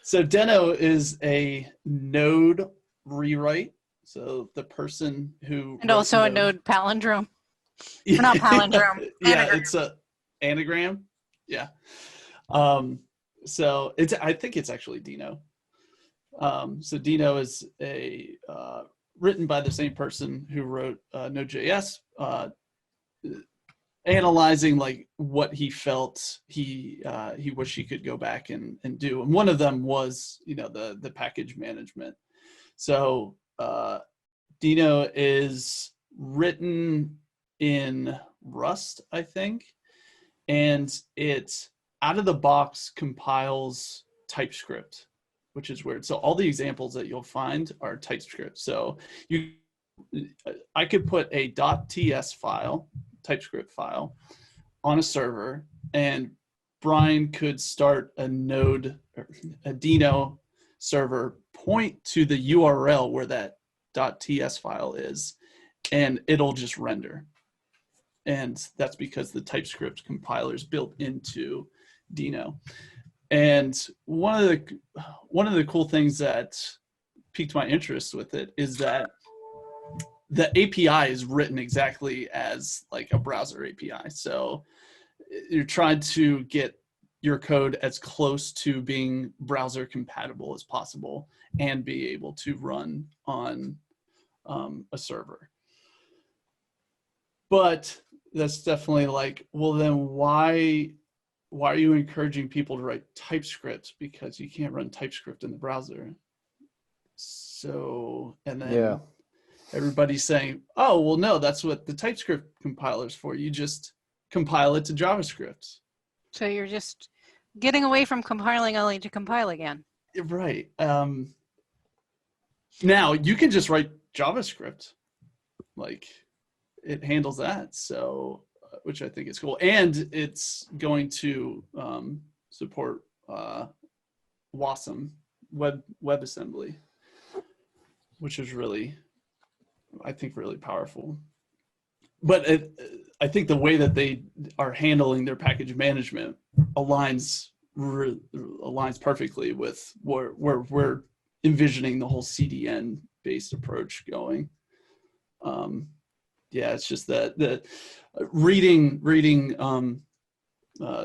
C: So Deno is a node rewrite. So the person who
D: And also a node palindrome. Or not palindrome.
C: Yeah,
D: anagram.
C: it's a anagram. Yeah. So I think it's actually Deno. So Deno is written by the same person who wrote Node.js, analyzing like what he felt he wished he could go back and do. And one of them was, the package management. So Deno is written in Rust, I think, and it out of the box compiles TypeScript, which is weird. So all the examples that you'll find are TypeScript. So I could put a .ts file, TypeScript file, on a server, and Bryan could start a node, or a Deno server, point to the URL where that .ts file is, and it'll just render. And that's because the TypeScript compiler is built into Deno. And one of the cool things that piqued my interest with it is that the API is written exactly as like a browser API. So you're trying to get your code as close to being browser compatible as possible and be able to run on a server. But that's definitely like, well, then why are you encouraging people to write TypeScript? Because you can't run TypeScript in the browser. So, and then everybody's saying, oh, well, no, that's what the TypeScript compiler is for. You just compile it to JavaScript.
D: So you're just getting away from compiling only to compile again.
C: Right. Now you can just write JavaScript. Like it handles that. So, which I think is cool. And it's going to support WASM, WebAssembly. which is really, I think, really powerful. But I think the way that they are handling their package management aligns perfectly with where we're envisioning the whole CDN based approach going. Yeah, it's just that reading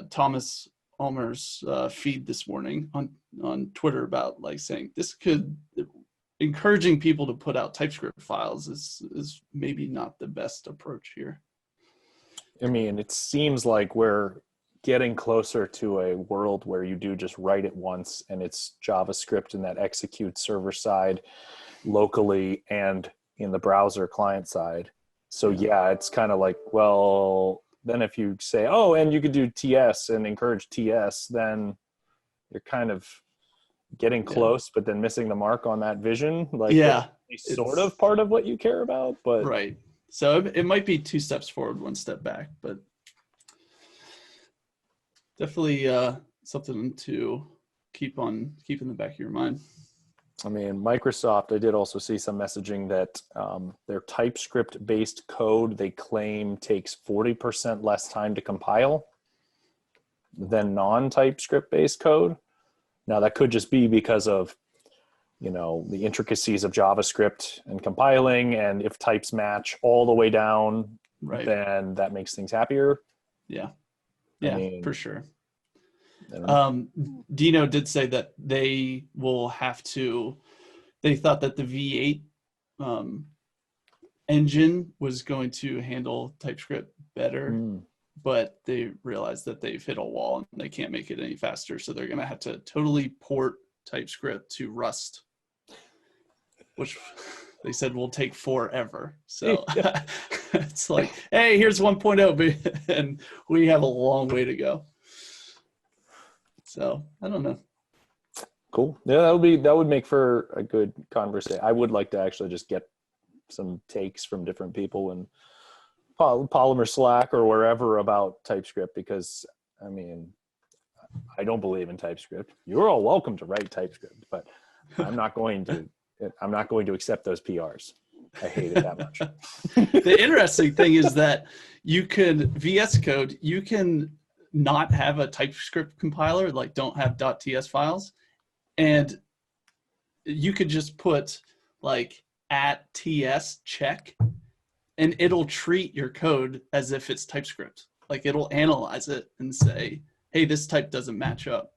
C: Thomas Ulmer's feed this morning on Twitter about like saying this could encouraging people to put out TypeScript files is maybe not the best approach here.
A: I mean, it seems like we're getting closer to a world where you do just write it once and it's JavaScript and that executes server side locally and in the browser client side. So yeah, it's kind of like, well, then if you say, oh, and you could do TS and encourage TS, then you're kind of getting close, but then missing the mark on that vision. Like, it's sort of part of what you care about, but
C: right. So it might be 2 steps forward, 1 step back, but definitely something to keep in the back of your mind.
A: I mean, Microsoft, I did also see some messaging that their TypeScript-based code, they claim, takes 40% less time to compile than non-TypeScript-based code. Now, that could just be because of, you know, the intricacies of JavaScript and compiling, and if types match all the way down, then that makes things happier.
C: Yeah,
A: I mean,
C: for sure. Dino did say that they will have to, they thought that the V8 engine was going to handle TypeScript better, but they realized that they've hit a wall and they can't make it any faster. So they're going to have to totally port TypeScript to Rust, which they said will take forever. So it's like, hey, here's 1.0, and we have a long way to go. So I don't know.
A: Cool. Yeah, that would make for a good conversation. I would like to actually just get some takes from different people in Polymer Slack or wherever about TypeScript, because I mean, I don't believe in TypeScript. You're all welcome to write TypeScript, but I'm not going to accept those PRs. I hate it that much.
C: The interesting thing is that you can VS Code, you can not have a TypeScript compiler, like don't have .ts files, and you could just put like @ts check, and it'll treat your code as if it's TypeScript. Like it'll analyze it and say, hey, this type doesn't match up.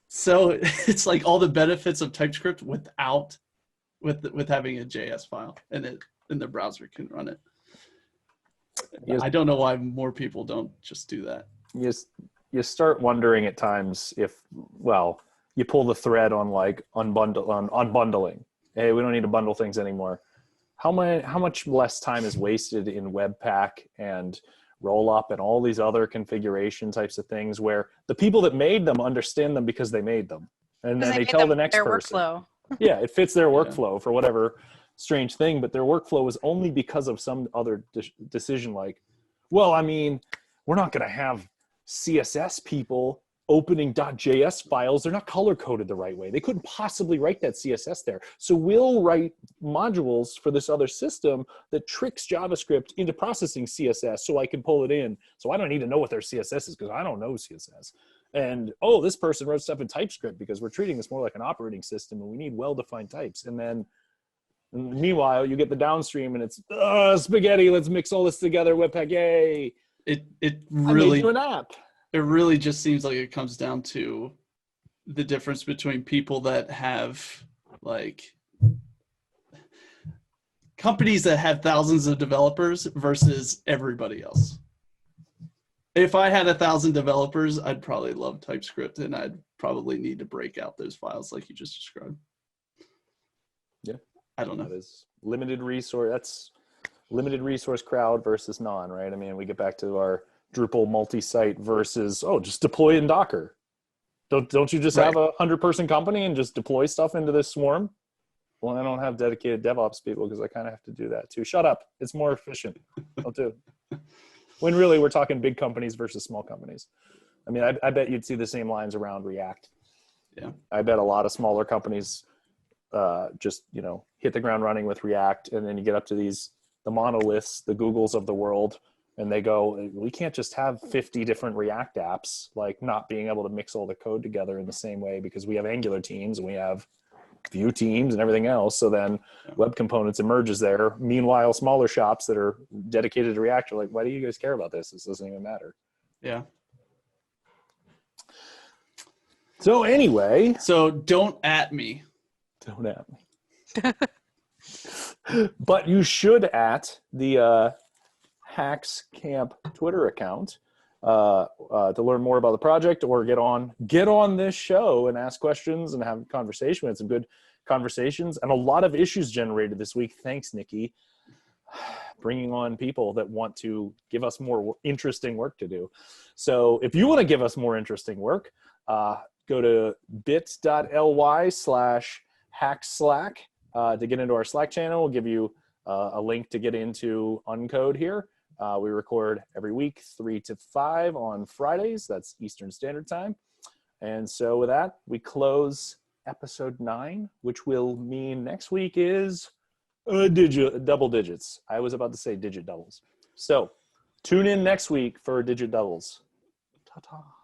C: So it's like all the benefits of TypeScript with having a JS file, and the browser can run it. Yes. I don't know why more people don't just do that.
A: You start wondering at times if, well, you pull the thread on like unbundling. Hey, we don't need to bundle things anymore. How much less time is wasted in Webpack and Rollup and all these other configuration types of things where the people that made them understand them because they made them, and then they tell the next person. Workflow. Yeah, it fits their workflow for whatever strange thing, but their workflow was only because of some other decision. Like, well, I mean, we're not going to have CSS people opening .js files. They're not color coded the right way. They couldn't possibly write that CSS there. So we'll write modules for this other system that tricks JavaScript into processing CSS so I can pull it in. So I don't need to know what their CSS is because I don't know CSS. And, oh, this person wrote stuff in TypeScript because we're treating this more like an operating system and we need well-defined types. And then meanwhile, you get the downstream and it's spaghetti. Let's mix all this together. Webpack, yay! It really, I made you an app.
C: It really just seems like it comes down to the difference between people that have like companies that have thousands of developers versus everybody else. If I had 1,000 developers, I'd probably love TypeScript and I'd probably need to break out those files like you just described.
A: Yeah.
C: I don't know.
A: That is limited resource. That's limited resource crowd versus non, right? I mean, we get back to our Drupal multi-site versus, oh, just deploy in Docker. Don't you just have a 100-person company and just deploy stuff into this swarm? Well, I don't have dedicated DevOps people because I kind of have to do that too. Shut up. It's more efficient. Don't do it. When really we're talking big companies versus small companies. I mean, I bet you'd see the same lines around React.
C: Yeah.
A: I bet a lot of smaller companies just, hit the ground running with React. And then you get up to the monoliths, the Googles of the world, and they go, we can't just have 50 different React apps, like not being able to mix all the code together in the same way, because we have Angular teams and we have Vue teams and everything else. So then web components emerges there. Meanwhile, smaller shops that are dedicated to React are like, why do you guys care about this? This doesn't even matter.
C: Yeah.
A: So anyway.
C: So don't at me.
A: Don't at me. But you should at the HAX Camp Twitter account to learn more about the project, or get on this show and ask questions and have a conversation. We had some good conversations and a lot of issues generated this week. Thanks, Nikki. Bringing on people that want to give us more interesting work to do. So if you want to give us more interesting work, go to bit.ly/hackslack to get into our Slack channel. We'll give you a link to get into Uncode here. We record every week 3 to 5 on Fridays. That's Eastern Standard Time. And so with that, we close episode 9, which will mean next week is double digits. I was about to say digit doubles. So tune in next week for digit doubles. Ta-ta.